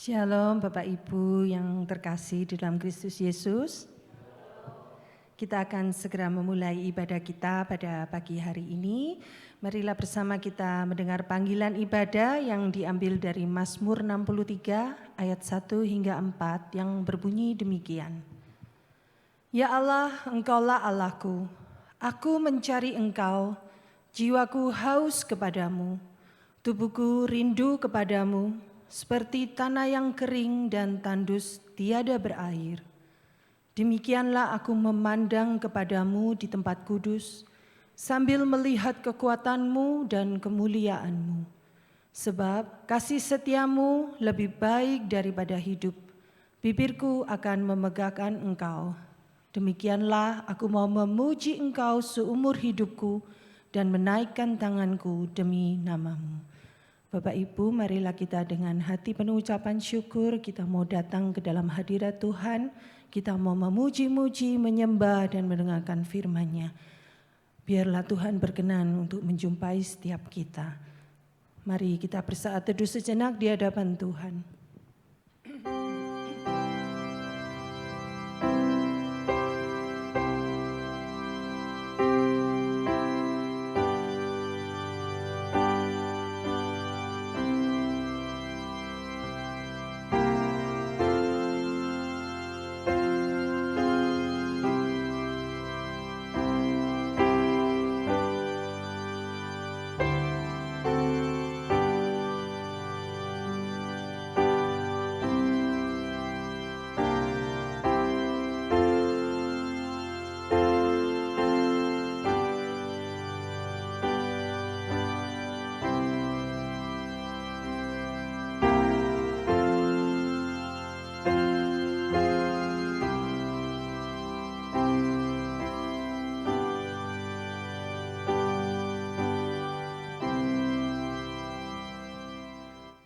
Shalom Bapak Ibu yang terkasih di dalam Kristus Yesus. Kita akan segera memulai ibadah kita pada pagi hari ini. Marilah bersama kita mendengar panggilan ibadah yang diambil dari Mazmur 63 ayat 1 hingga 4 yang berbunyi demikian. Ya Allah, Engkaulah Allahku, aku mencari Engkau, jiwaku haus kepadamu, tubuhku rindu kepadamu, seperti tanah yang kering dan tandus tiada berair. Demikianlah aku memandang kepadamu di tempat kudus, sambil melihat kekuatanmu dan kemuliaanmu. Sebab kasih setiamu lebih baik daripada hidup, bibirku akan memegahkan engkau. Demikianlah aku mau memuji engkau seumur hidupku dan menaikkan tanganku demi namamu. Bapak Ibu, marilah kita dengan hati penuh ucapan syukur, kita mau datang ke dalam hadirat Tuhan, kita mau memuji-muji, menyembah dan mendengarkan firman-Nya. Biarlah Tuhan berkenan untuk menjumpai setiap kita. Mari kita bersaat teduh sejenak di hadapan Tuhan.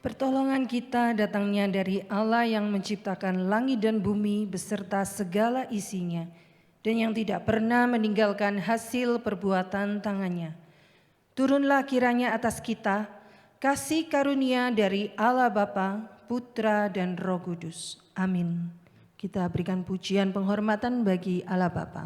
Pertolongan kita datangnya dari Allah yang menciptakan langit dan bumi beserta segala isinya, dan yang tidak pernah meninggalkan hasil perbuatan tangannya. Turunlah kiranya atas kita kasih karunia dari Allah Bapa, Putra dan Roh Kudus. Amin. Kita berikan pujian penghormatan bagi Allah Bapa.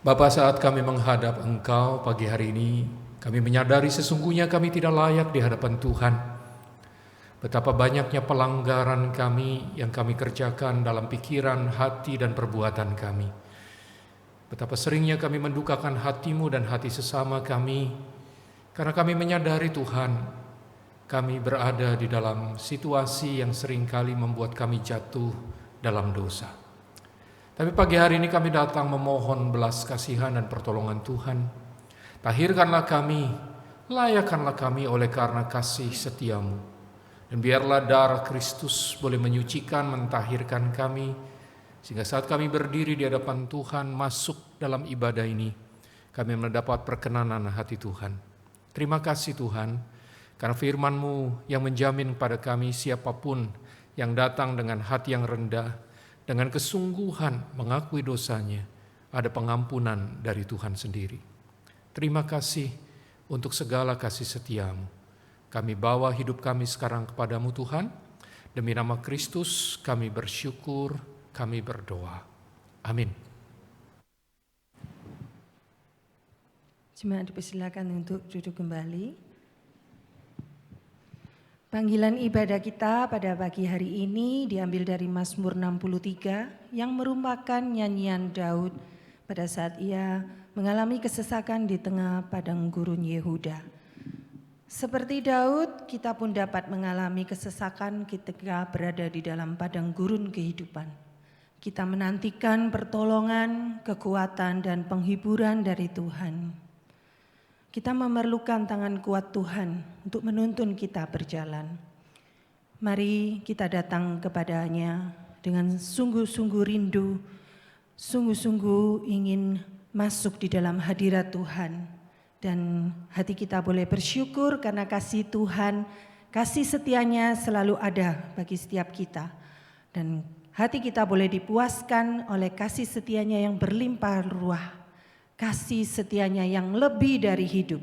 Bapa, saat kami menghadap Engkau pagi hari ini, kami menyadari sesungguhnya kami tidak layak di hadapan Tuhan. Betapa banyaknya pelanggaran kami yang kami kerjakan dalam pikiran, hati, dan perbuatan kami. Betapa seringnya kami mendukakan hati-Mu dan hati sesama kami, karena kami menyadari Tuhan, kami berada di dalam situasi yang seringkali membuat kami jatuh dalam dosa. Tapi pagi hari ini kami datang memohon belas kasihan dan pertolongan Tuhan. Tahirkanlah kami, layakkanlah kami oleh karena kasih setiamu. Dan biarlah darah Kristus boleh menyucikan, mentahirkan kami, sehingga saat kami berdiri di hadapan Tuhan, masuk dalam ibadah ini, kami mendapat perkenanan hati Tuhan. Terima kasih Tuhan, karena firman-Mu yang menjamin pada kami siapapun yang datang dengan hati yang rendah, dengan kesungguhan mengakui dosanya, ada pengampunan dari Tuhan sendiri. Terima kasih untuk segala kasih setia-Mu. Kami bawa hidup kami sekarang kepadamu Tuhan. Demi nama Kristus kami bersyukur, kami berdoa. Amin. Jemaat dipersilakan untuk duduk kembali. Panggilan ibadah kita pada pagi hari ini diambil dari Mazmur 63 yang merupakan nyanyian Daud pada saat ia mengalami kesesakan di tengah padang gurun Yehuda. Seperti Daud, kita pun dapat mengalami kesesakan ketika berada di dalam padang gurun kehidupan. Kita menantikan pertolongan, kekuatan, dan penghiburan dari Tuhan. Kita memerlukan tangan kuat Tuhan untuk menuntun kita berjalan. Mari kita datang kepada-Nya dengan sungguh-sungguh rindu, sungguh-sungguh ingin masuk di dalam hadirat Tuhan. Dan hati kita boleh bersyukur karena kasih Tuhan, kasih setianya selalu ada bagi setiap kita. Dan hati kita boleh dipuaskan oleh kasih setianya yang berlimpah ruah, kasih setianya yang lebih dari hidup.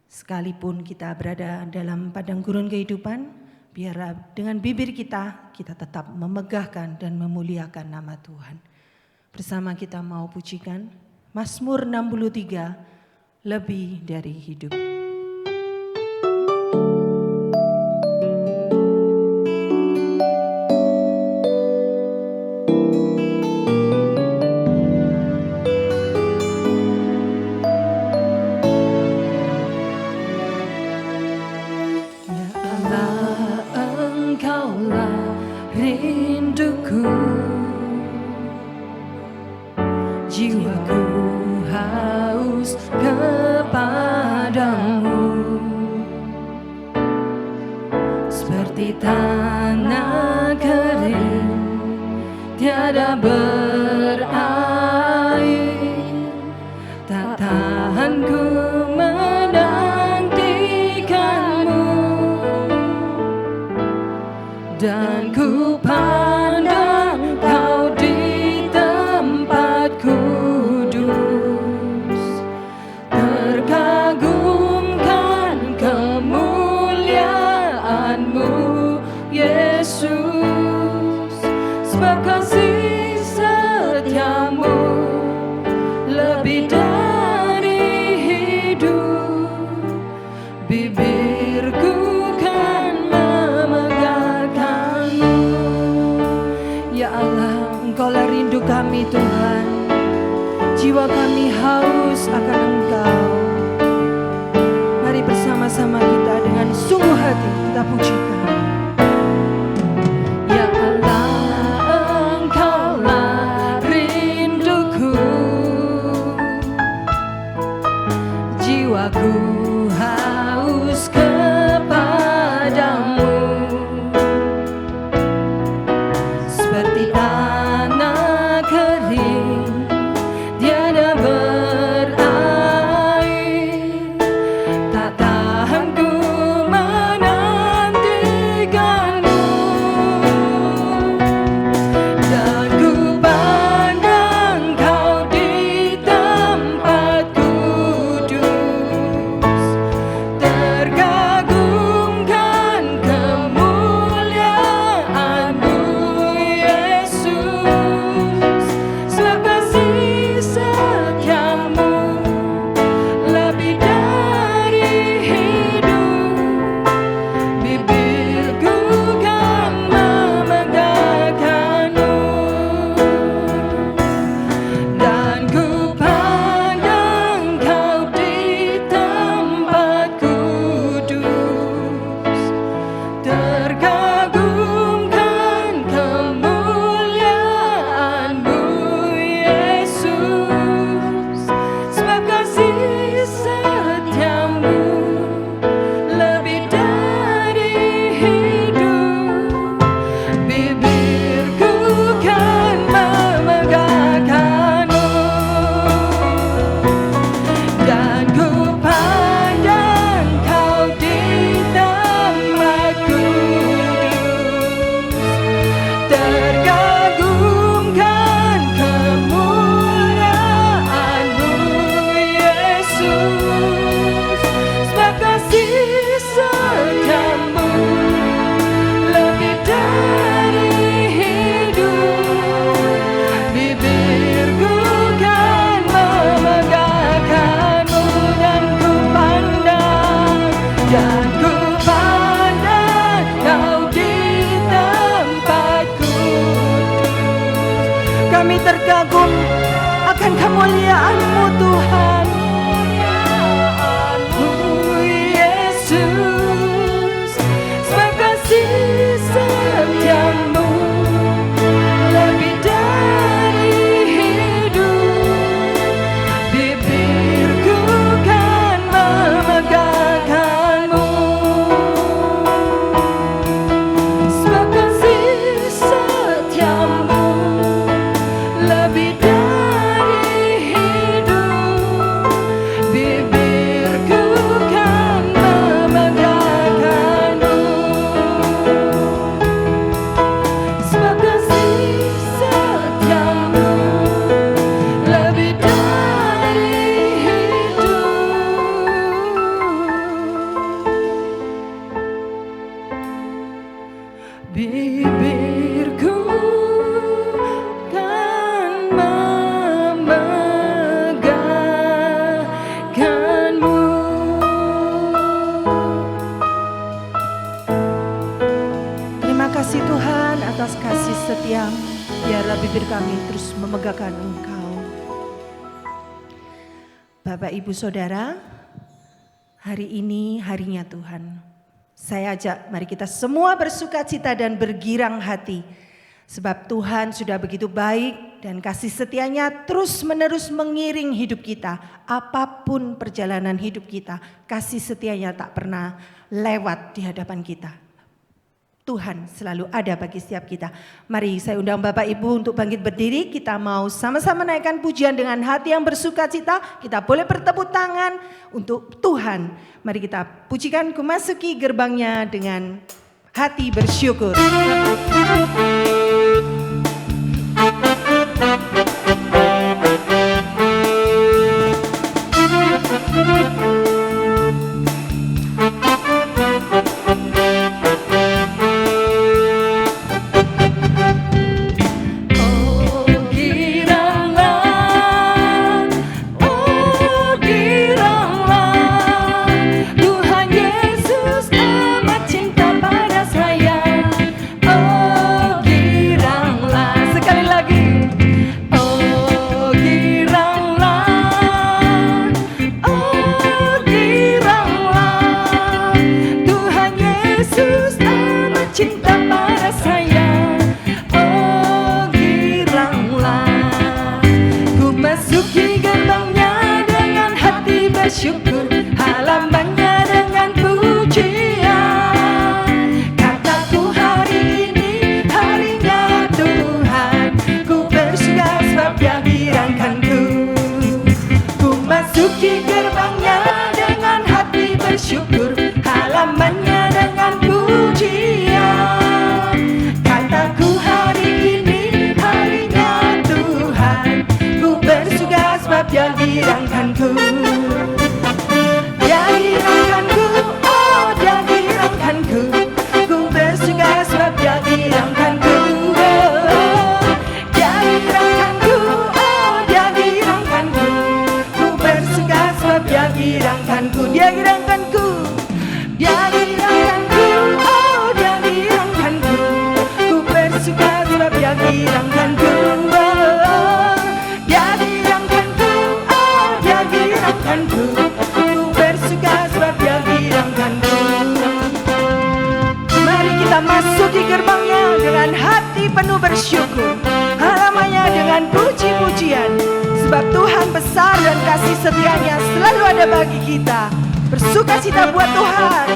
Sekalipun kita berada dalam padang gurun kehidupan, biarlah dengan bibir kita tetap memegahkan dan memuliakan nama Tuhan. Bersama kita mau pujikan Mazmur 63, lebih dari hidup. Ya Allah, Engkaulah rinduku, jiwaku haus kepadamu, seperti tanah kering tiada berair, tak tahan ku menantikanmu, dan ku pandang Kau di tempat kudus, terkagumkan kemuliaan-Mu, Yesus. Sebab kasih setia-Mu lebih dari hidup, bibirku kan memegahkan-Mu. Ya Allah, Engkaulah rindu kami Tuhan, jiwa kami haus akan Engkau. Mari bersama-sama kita dengan sungguh hati kita pujikan. Ya Allah, Engkaulah rinduku, jiwaku haus kepadamu, seperti tanah kering tiada berair, tak tahan ku menantikanmu, dan ku pandang Kau di tempat kudus, terkagumkan kemuliaan-Mu, Yesus. Sebab kasih setia-Mu lebih dari hidup, bibirku kan memegahkan-Mu, dan ku pandang Kau di tempat kudus, terkagumkan kemuliaan-Mu, Yesus. Sebab kasih setia-Mu lebih dari hidup, bibirku kan memegahkan-Mu, dan ku pandang Kau di tempat kudus, terkagumkan kemuliaan-Mu, Yesus. Sebab kasih setia-Mu lebih dari hidup, bibirku kan memegahkan-Mu, dan ku pandang Kau di tempat kudus. Kami terkagum akan kemuliaan-Mu Tuhan, Yesus. memegahkan Engkau. Bapak, Ibu, Saudara, hari ini harinya Tuhan. Saya ajak mari kita semua bersukacita dan bergirang hati. Sebab Tuhan sudah begitu baik dan kasih setianya terus menerus mengiring hidup kita. Apapun perjalanan hidup kita, kasih setianya tak pernah lewat di hadapan kita. Tuhan selalu ada bagi setiap kita. Mari saya undang Bapak Ibu untuk bangkit berdiri. Kita mau sama-sama naikkan pujian dengan hati yang bersukacita. Kita boleh bertepuk tangan untuk Tuhan. Mari kita pujikan, ku masuki gerbangnya dengan hati bersyukur. Syukur halamannya dengan pujian. Kataku hari ini harinya Tuhan, ku bersyukur sebab Dia girangkanku. Ku masuki gerbangnya dengan hati bersyukur, halamannya dengan pujian. Kataku hari ini harinya Tuhan, ku bersyukur sebab Dia girangkanku. Masuki gerbangnya dengan hati penuh bersyukur, halamannya dengan puji-pujian. Sebab Tuhan besar dan kasih setianya selalu ada bagi kita. Bersukacita buat Tuhan.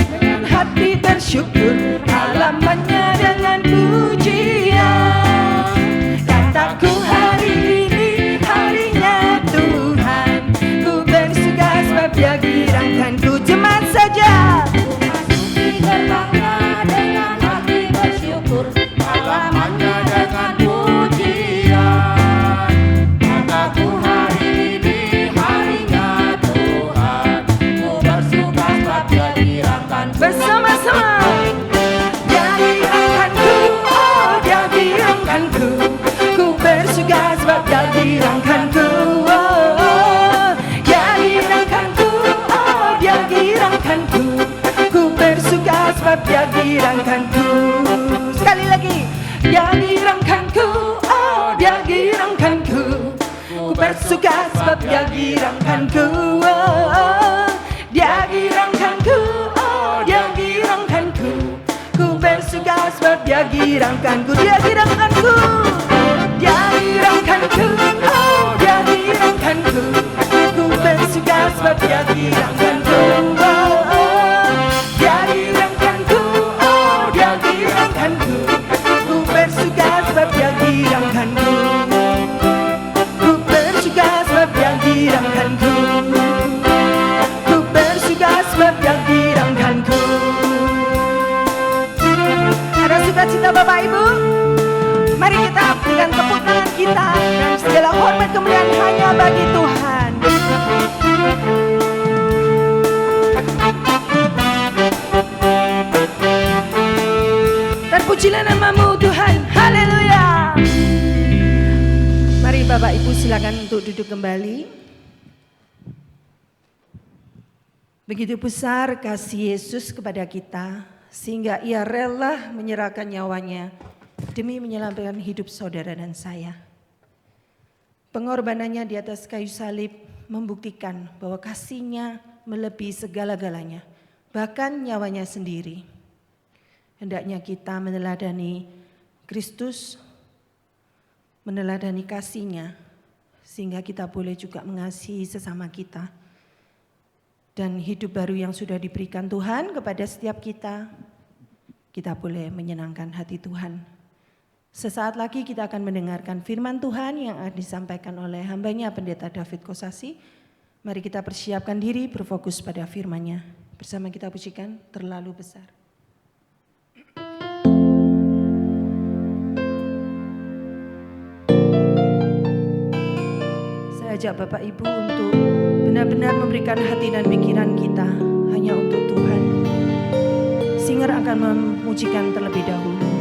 Dengan hati bersyukur, halamannya dengan pujian. Kataku hari ini harinya Tuhan, Dia girangkanku. Jemaat saja. Masuki gerbangnya dengan hati bersyukur, halamannya dengan pujian. Kataku hari ini harinya Tuhan, ku bersuka sebab Dia girangkanku. Bersama-sama. Dia girangkanku, oh Dia girangkanku. Ku bersuka sebab Dia girangkanku. Ku bersuka sebab Dia girangkanku. Sekali lagi. Dia girangkanku, oh Dia girangkanku. Ku bersuka sebab Dia girangkanku. Dia girangkanku, oh Dia girangkanku. Ku bersuka sebab Dia girangkanku. Dia girangkanku. Dia girangkanku, oh Dia girangkanku. Ku bersuka sebab Dia girangkanku. Ada sukacita Bapak Ibu? Mari kita berikan tepuk tangan kita, dan segala hormat kemuliaan hanya bagi Tuhan. Terpujilah nama-Mu Tuhan. Haleluya. Mari Bapak Ibu silakan untuk duduk kembali. Begitu besar kasih Yesus kepada kita, sehingga ia rela menyerahkan nyawanya demi menyelamatkan hidup saudara dan saya. Pengorbanannya di atas kayu salib membuktikan bahwa kasih-Nya melebihi segala-galanya, bahkan nyawanya sendiri. Hendaknya kita meneladani Kristus, meneladani kasih-Nya, sehingga kita boleh juga mengasihi sesama kita. Dan hidup baru yang sudah diberikan Tuhan kepada setiap kita boleh menyenangkan hati Tuhan. Sesaat lagi kita akan mendengarkan firman Tuhan yang akan disampaikan oleh hambanya Pendeta David Kosasi. Mari kita persiapkan diri berfokus pada firman-Nya. Bersama kita pujikan Terlalu Besar. Saya ajak Bapak Ibu untuk benar-benar memberikan hati dan pikiran kita hanya untuk Tuhan. Singer akan memujikan terlebih dahulu.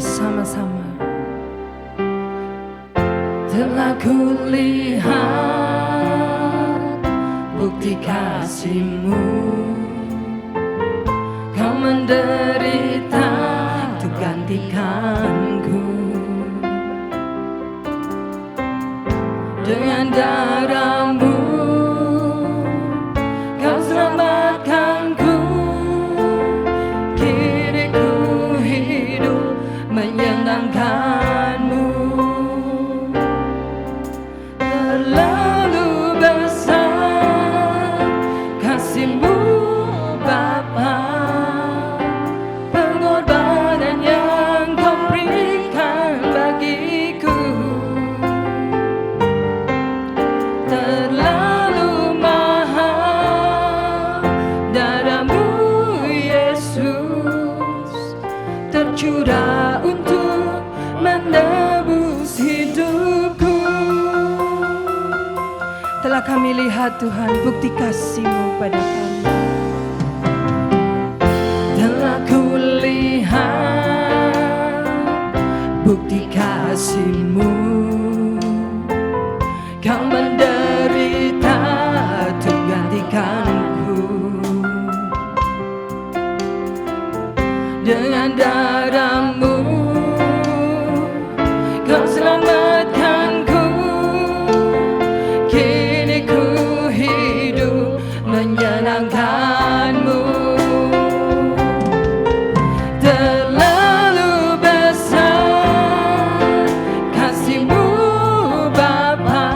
Bersama-sama. Telah kulihat bukti kasih-Mu, Kau menderita untuk gantikanku. Dengan darah-Mu Kau selamatkanku. Kini ku hidup menyenangkan-Mu. Terlalu besar kasih-Mu Bapa, pengorbanan yang Kau berikan bagiku. Terlalu mahal darah-Mu Yesus, tercurah untuk menebus hidupku. Telah kami lihat Tuhan bukti kasih-Mu pada kami. Telah kulihat bukti kasih-Mu, Kau menderita untuk gantikanku. Dengan darah-Mu Kau selamatkanku. Kini ku hidup menyenangkan-Mu. Terlalu besar kasih-Mu Bapa,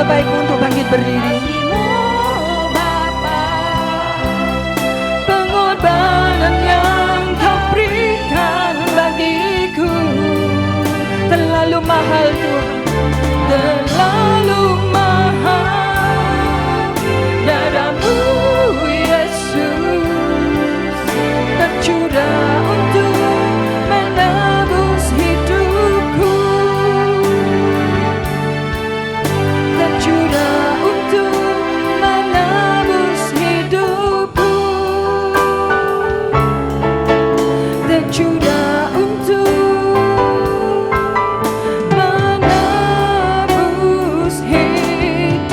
Bapak Ibu untuk bangkit berdiri. Pengorbanan yang Kau berikan bagiku terlalu mahal Tuhan, terlalu mahal. Darah-Mu Yesus tercurah untuk menebus hidupku, tercurah untuk menebus hidupku, tercurah untuk menebus hidupku.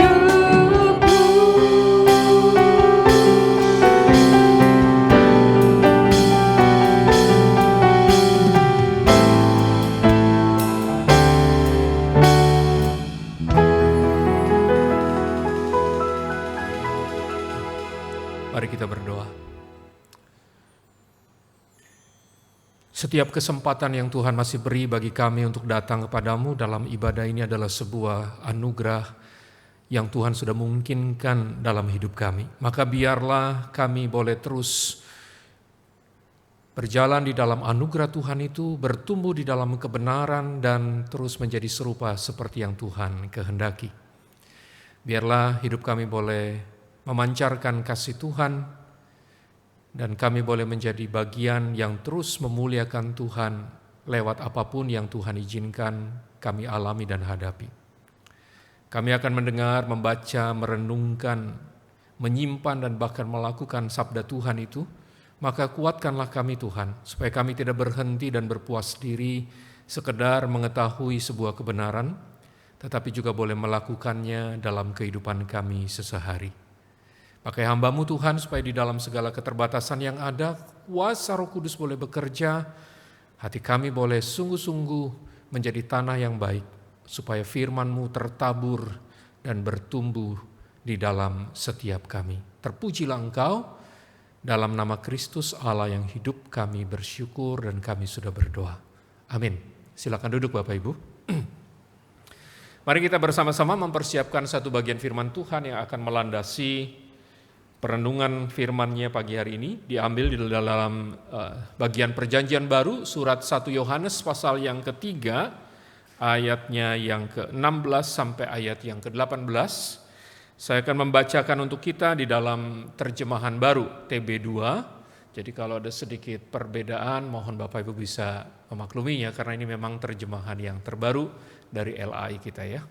Mari kita berdoa. Setiap kesempatan yang Tuhan masih beri bagi kami untuk datang kepadamu dalam ibadah ini adalah sebuah anugerah yang Tuhan sudah mungkinkan dalam hidup kami. Maka biarlah kami boleh terus berjalan di dalam anugerah Tuhan itu, bertumbuh di dalam kebenaran dan terus menjadi serupa seperti yang Tuhan kehendaki. Biarlah hidup kami boleh memancarkan kasih Tuhan, dan kami boleh menjadi bagian yang terus memuliakan Tuhan lewat apapun yang Tuhan izinkan kami alami dan hadapi. Kami akan mendengar, membaca, merenungkan, menyimpan dan bahkan melakukan sabda Tuhan itu. Maka kuatkanlah kami Tuhan, supaya kami tidak berhenti dan berpuas diri sekedar mengetahui sebuah kebenaran, tetapi juga boleh melakukannya dalam kehidupan kami sesehari. Pakai hamba-Mu Tuhan supaya di dalam segala keterbatasan yang ada, kuasa Roh Kudus boleh bekerja, hati kami boleh sungguh-sungguh menjadi tanah yang baik, supaya firman-Mu tertabur dan bertumbuh di dalam setiap kami. Terpujilah Engkau, dalam nama Kristus Allah yang hidup kami bersyukur dan kami sudah berdoa. Amin. Silakan duduk Bapak Ibu. Mari kita bersama-sama mempersiapkan satu bagian firman Tuhan yang akan melandasi perenungan firman-Nya pagi hari ini. Diambil di dalam bagian perjanjian baru, surat 1 Yohanes pasal yang ketiga, ayatnya yang ke-16 sampai ayat yang ke-18. Saya akan membacakan untuk kita di dalam terjemahan baru, TB2. Jadi kalau ada sedikit perbedaan, mohon Bapak Ibu bisa memakluminya, karena ini memang terjemahan yang terbaru dari LAI kita ya.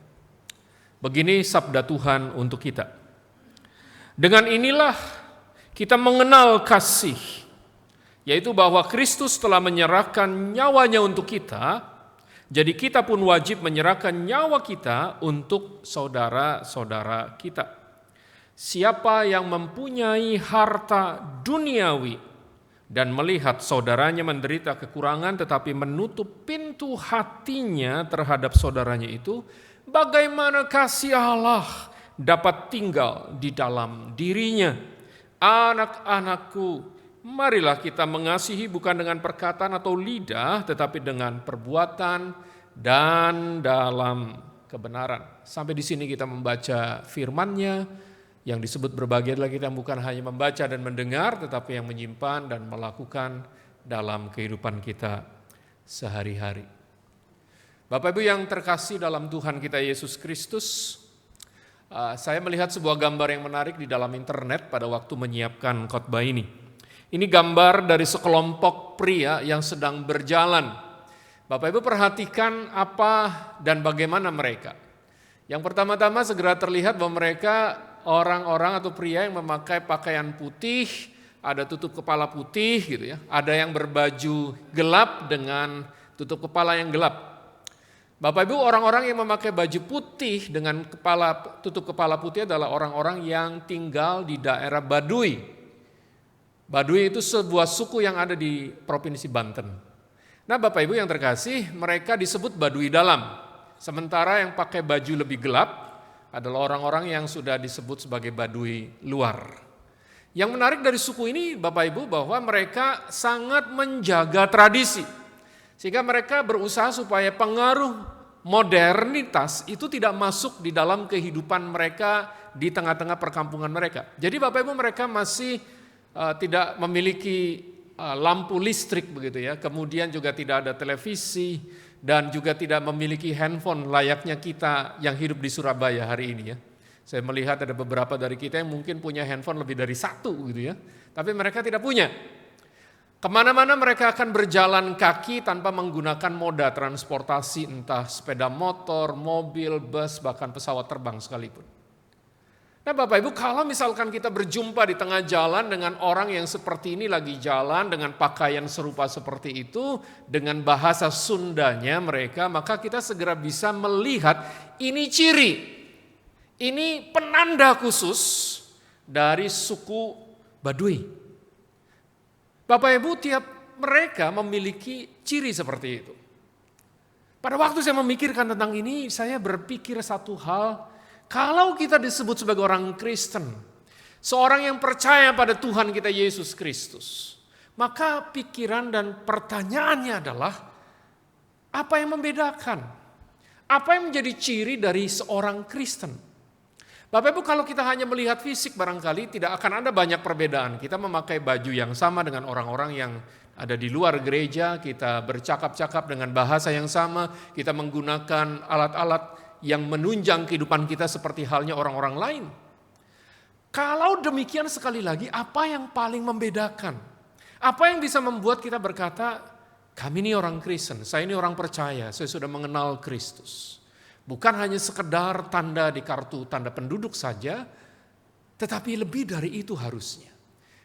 Begini sabda Tuhan untuk kita. Dengan inilah kita mengenal kasih, yaitu bahwa Kristus telah menyerahkan nyawanya untuk kita, jadi kita pun wajib menyerahkan nyawa kita untuk saudara-saudara kita. Siapa yang mempunyai harta duniawi dan melihat saudaranya menderita kekurangan tetapi menutup pintu hatinya terhadap saudaranya itu, bagaimana kasih Allah dapat tinggal di dalam dirinya? Anak-anakku, marilah kita mengasihi bukan dengan perkataan atau lidah, tetapi dengan perbuatan dan dalam kebenaran. Sampai di sini kita membaca firman-Nya yang disebut berbahagia adalah kita bukan hanya membaca dan mendengar, tetapi yang menyimpan dan melakukan dalam kehidupan kita sehari-hari. Bapak Ibu yang terkasih dalam Tuhan kita Yesus Kristus, saya melihat sebuah gambar yang menarik di dalam internet pada waktu menyiapkan khotbah ini. Ini gambar dari sekelompok pria yang sedang berjalan. Bapak Ibu perhatikan apa dan bagaimana mereka. Yang pertama-tama segera terlihat bahwa mereka orang-orang atau pria yang memakai pakaian putih, ada tutup kepala putih gitu ya. Ada yang berbaju gelap dengan tutup kepala yang gelap. Bapak Ibu, orang-orang yang memakai baju putih dengan tutup kepala putih adalah orang-orang yang tinggal di daerah Baduy. Baduy itu sebuah suku yang ada di Provinsi Banten. Nah Bapak Ibu yang terkasih, mereka disebut Baduy dalam. Sementara yang pakai baju lebih gelap adalah orang-orang yang sudah disebut sebagai Baduy luar. Yang menarik dari suku ini Bapak Ibu bahwa mereka sangat menjaga tradisi. Sehingga mereka berusaha supaya pengaruh modernitas itu tidak masuk di dalam kehidupan mereka di tengah-tengah perkampungan mereka. Jadi Bapak Ibu, mereka masih tidak memiliki lampu listrik begitu ya. Kemudian juga tidak ada televisi dan juga tidak memiliki handphone layaknya kita yang hidup di Surabaya hari ini ya. Saya melihat ada beberapa dari kita yang mungkin punya handphone lebih dari satu gitu ya. Tapi mereka tidak punya. Kemana-mana mereka akan berjalan kaki tanpa menggunakan moda transportasi, entah sepeda motor, mobil, bus, bahkan pesawat terbang sekalipun. Nah Bapak Ibu, kalau misalkan kita berjumpa di tengah jalan dengan orang yang seperti ini lagi jalan dengan pakaian serupa seperti itu, dengan bahasa Sundanya mereka, maka kita segera bisa melihat ini ciri, ini penanda khusus dari suku Baduy. Bapak Ibu, tiap mereka memiliki ciri seperti itu. Pada waktu saya memikirkan tentang ini, saya berpikir satu hal, kalau kita disebut sebagai orang Kristen, seorang yang percaya pada Tuhan kita Yesus Kristus, maka pikiran dan pertanyaannya adalah, apa yang membedakan? Apa yang menjadi ciri dari seorang Kristen? Bapak Ibu, kalau kita hanya melihat fisik barangkali tidak akan ada banyak perbedaan. Kita memakai baju yang sama dengan orang-orang yang ada di luar gereja, kita bercakap-cakap dengan bahasa yang sama, kita menggunakan alat-alat yang menunjang kehidupan kita seperti halnya orang-orang lain. Kalau demikian sekali lagi, apa yang paling membedakan? Apa yang bisa membuat kita berkata, kami ini orang Kristen, saya ini orang percaya, saya sudah mengenal Kristus. Bukan hanya sekedar tanda di kartu tanda penduduk saja, tetapi lebih dari itu harusnya.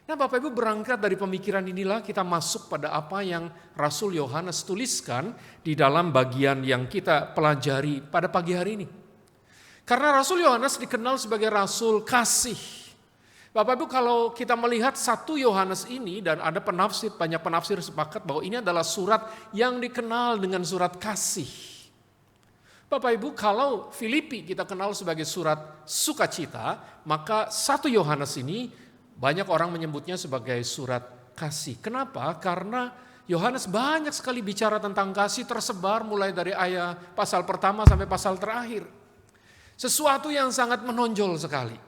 Nah Bapak Ibu, berangkat dari pemikiran inilah kita masuk pada apa yang Rasul Yohanes tuliskan di dalam bagian yang kita pelajari pada pagi hari ini. Karena Rasul Yohanes dikenal sebagai Rasul kasih. Bapak Ibu, kalau kita melihat 1 Yohanes ini dan ada banyak penafsir sepakat bahwa ini adalah surat yang dikenal dengan surat kasih. Bapak Ibu, kalau Filipi kita kenal sebagai surat sukacita, maka 1 Yohanes ini banyak orang menyebutnya sebagai surat kasih. Kenapa? Karena Yohanes banyak sekali bicara tentang kasih tersebar mulai dari ayat pasal pertama sampai pasal terakhir. Sesuatu yang sangat menonjol sekali.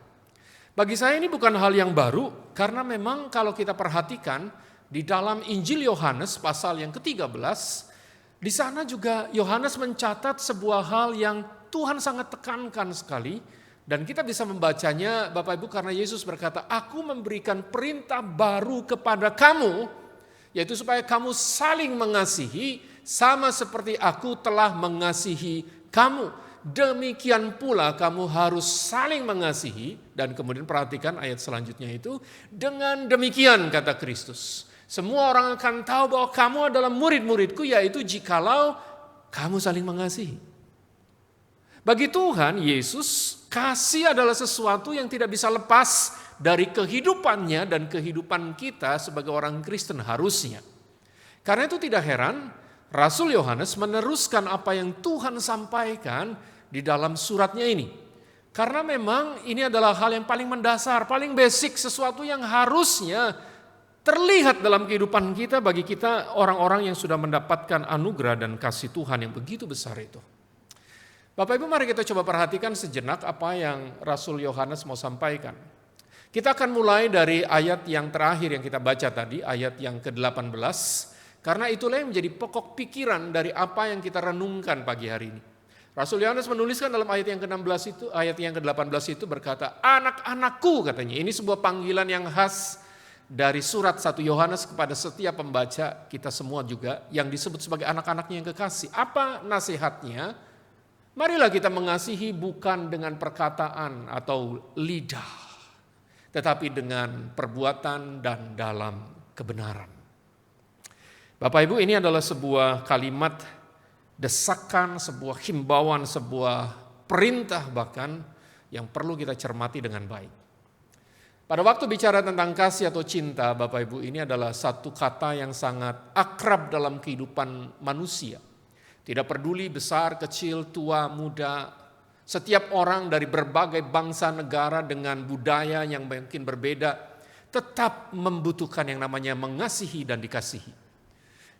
Bagi saya ini bukan hal yang baru, karena memang kalau kita perhatikan di dalam Injil Yohanes pasal yang ke-13, di sana juga Yohanes mencatat sebuah hal yang Tuhan sangat tekankan sekali. Dan kita bisa membacanya Bapak Ibu karena Yesus berkata, aku memberikan perintah baru kepada kamu, yaitu supaya kamu saling mengasihi sama seperti aku telah mengasihi kamu. Demikian pula kamu harus saling mengasihi. Dan kemudian perhatikan ayat selanjutnya itu, dengan demikian kata Kristus, semua orang akan tahu bahwa kamu adalah murid-muridku, yaitu jikalau kamu saling mengasihi. Bagi Tuhan Yesus, kasih adalah sesuatu yang tidak bisa lepas dari kehidupannya dan kehidupan kita sebagai orang Kristen harusnya. Karena itu tidak heran Rasul Yohanes meneruskan apa yang Tuhan sampaikan di dalam suratnya ini. Karena memang ini adalah hal yang paling mendasar, paling basic, sesuatu yang harusnya terlihat dalam kehidupan kita bagi kita orang-orang yang sudah mendapatkan anugerah dan kasih Tuhan yang begitu besar itu. Bapak Ibu, mari kita coba perhatikan sejenak apa yang Rasul Yohanes mau sampaikan. Kita akan mulai dari ayat yang terakhir yang kita baca tadi, ayat yang ke-18. Karena itulah yang menjadi pokok pikiran dari apa yang kita renungkan pagi hari ini. Rasul Yohanes menuliskan dalam ayat yang ke-16 itu, ayat yang ke-18 itu berkata, anak-anakku katanya. Ini sebuah panggilan yang khas dari surat 1 Yohanes kepada setiap pembaca kita semua juga yang disebut sebagai anak-anaknya yang kekasih. Apa nasihatnya? Marilah kita mengasihi bukan dengan perkataan atau lidah, tetapi dengan perbuatan dan dalam kebenaran. Bapak Ibu, ini adalah sebuah kalimat desakan, sebuah himbauan, sebuah perintah bahkan yang perlu kita cermati dengan baik. Pada waktu bicara tentang kasih atau cinta, Bapak Ibu, ini adalah satu kata yang sangat akrab dalam kehidupan manusia. Tidak peduli besar, kecil, tua, muda, setiap orang dari berbagai bangsa negara dengan budaya yang mungkin berbeda, tetap membutuhkan yang namanya mengasihi dan dikasihi.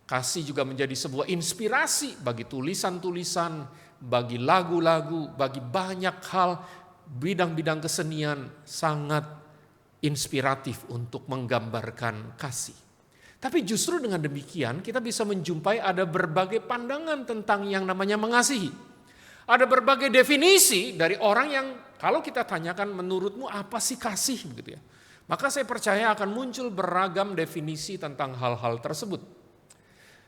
Kasih juga menjadi sebuah inspirasi bagi tulisan-tulisan bagi lagu-lagu, bagi banyak hal, bidang-bidang kesenian sangat inspiratif untuk menggambarkan kasih. Tapi justru dengan demikian kita bisa menjumpai ada berbagai pandangan tentang yang namanya mengasihi. Ada berbagai definisi dari orang yang kalau kita tanyakan menurutmu apa sih kasih begitu ya. Maka saya percaya akan muncul beragam definisi tentang hal-hal tersebut.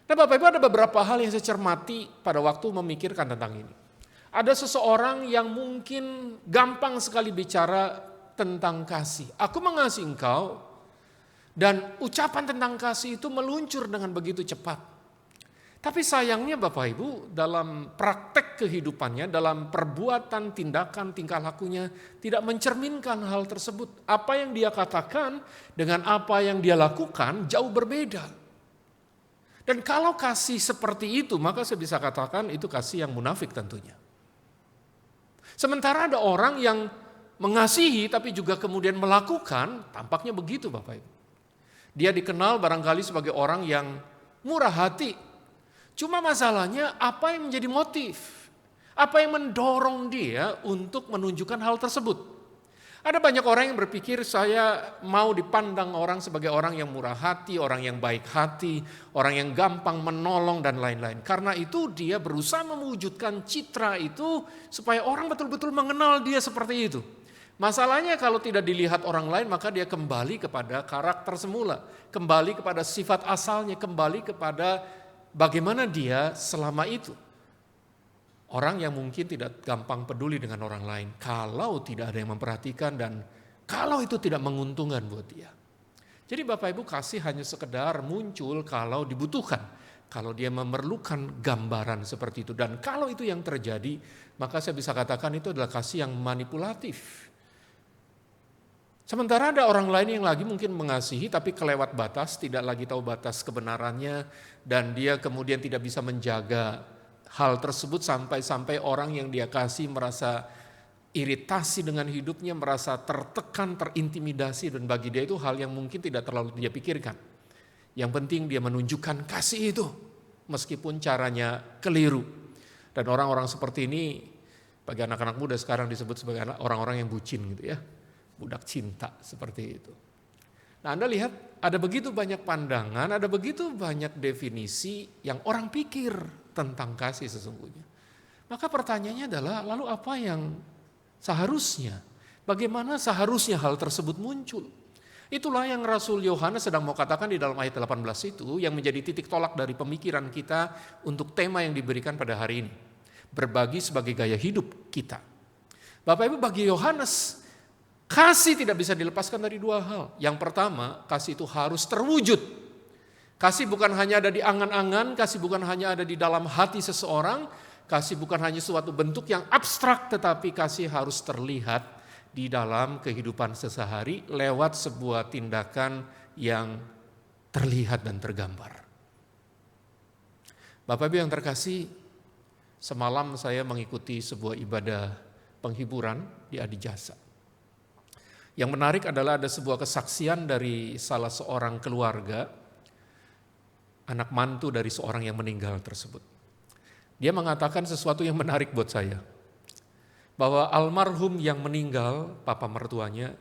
Nah Bapak Ibu, ada beberapa hal yang saya cermati pada waktu memikirkan tentang ini. Ada seseorang yang mungkin gampang sekali bicara tentang kasih. Aku mengasihi engkau, dan ucapan tentang kasih itu meluncur dengan begitu cepat. Tapi sayangnya Bapak Ibu, dalam praktek kehidupannya, dalam perbuatan, tindakan, tingkah lakunya tidak mencerminkan hal tersebut. Apa yang dia katakan dengan apa yang dia lakukan jauh berbeda. Dan kalau kasih seperti itu, maka saya bisa katakan itu kasih yang munafik tentunya. Sementara ada orang yang mengasihi tapi juga kemudian melakukan, tampaknya begitu Bapak Ibu. Dia dikenal barangkali sebagai orang yang murah hati. Cuma masalahnya apa yang menjadi motif? Apa yang mendorong dia untuk menunjukkan hal tersebut? Ada banyak orang yang berpikir saya mau dipandang orang sebagai orang yang murah hati, orang yang baik hati, orang yang gampang menolong dan lain-lain. Karena itu dia berusaha mewujudkan citra itu supaya orang betul-betul mengenal dia seperti itu. Masalahnya kalau tidak dilihat orang lain maka dia kembali kepada karakter semula. Kembali kepada sifat asalnya, kembali kepada bagaimana dia selama itu. Orang yang mungkin tidak gampang peduli dengan orang lain kalau tidak ada yang memperhatikan dan kalau itu tidak menguntungkan buat dia. Jadi Bapak Ibu, kasih hanya sekedar muncul kalau dibutuhkan. Kalau dia memerlukan gambaran seperti itu. Dan kalau itu yang terjadi, maka saya bisa katakan itu adalah kasih yang manipulatif. Sementara ada orang lain yang lagi mungkin mengasihi tapi kelewat batas, tidak lagi tahu batas kebenarannya. Dan dia kemudian tidak bisa menjaga hal tersebut sampai orang yang dia kasih merasa iritasi dengan hidupnya, merasa tertekan, terintimidasi, dan bagi dia itu hal yang mungkin tidak terlalu dia pikirkan. Yang penting dia menunjukkan kasih itu meskipun caranya keliru. Dan orang-orang seperti ini bagi anak-anak muda sekarang disebut sebagai orang-orang yang bucin gitu ya. Budak cinta seperti itu. Nah Anda lihat ada begitu banyak pandangan, ada begitu banyak definisi yang orang pikir tentang kasih sesungguhnya. Maka pertanyaannya adalah lalu apa yang seharusnya? Bagaimana seharusnya hal tersebut muncul? Itulah yang Rasul Yohanes sedang mau katakan di dalam ayat 18 itu yang menjadi titik tolak dari pemikiran kita untuk tema yang diberikan pada hari ini. Berbagi sebagai gaya hidup kita. Bapak Ibu, bagi Yohanes kasih tidak bisa dilepaskan dari dua hal. Yang pertama, kasih itu harus terwujud. Kasih bukan hanya ada di angan-angan, kasih bukan hanya ada di dalam hati seseorang, kasih bukan hanya suatu bentuk yang abstrak, tetapi kasih harus terlihat di dalam kehidupan sehari-hari lewat sebuah tindakan yang terlihat dan tergambar. Bapak Ibu yang terkasih, semalam saya mengikuti sebuah ibadah penghiburan di Adijasa. Yang menarik adalah ada sebuah kesaksian dari salah seorang keluarga, anak mantu dari seorang yang meninggal tersebut. Dia mengatakan sesuatu yang menarik buat saya. Bahwa almarhum yang meninggal, papa mertuanya,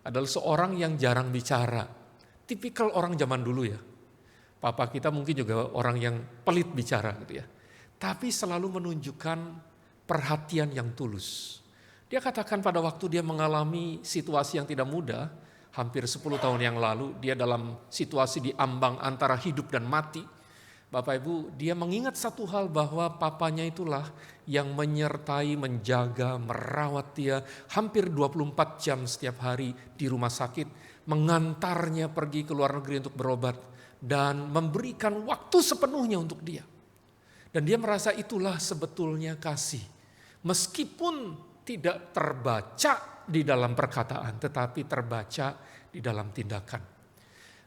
adalah seorang yang jarang bicara. Tipikal orang zaman dulu ya. Papa kita mungkin juga orang yang pelit bicara gitu ya. Tapi selalu menunjukkan perhatian yang tulus. Dia katakan pada waktu dia mengalami situasi yang tidak mudah, hampir 10 tahun yang lalu, dia dalam situasi di ambang antara hidup dan mati. Bapak Ibu, dia mengingat satu hal bahwa papanya itulah yang menyertai, menjaga, merawat dia hampir 24 jam setiap hari di rumah sakit, mengantarnya pergi ke luar negeri untuk berobat, dan memberikan waktu sepenuhnya untuk dia. Dan dia merasa itulah sebetulnya kasih. Meskipun tidak terbaca di dalam perkataan, tetapi terbaca di dalam tindakan.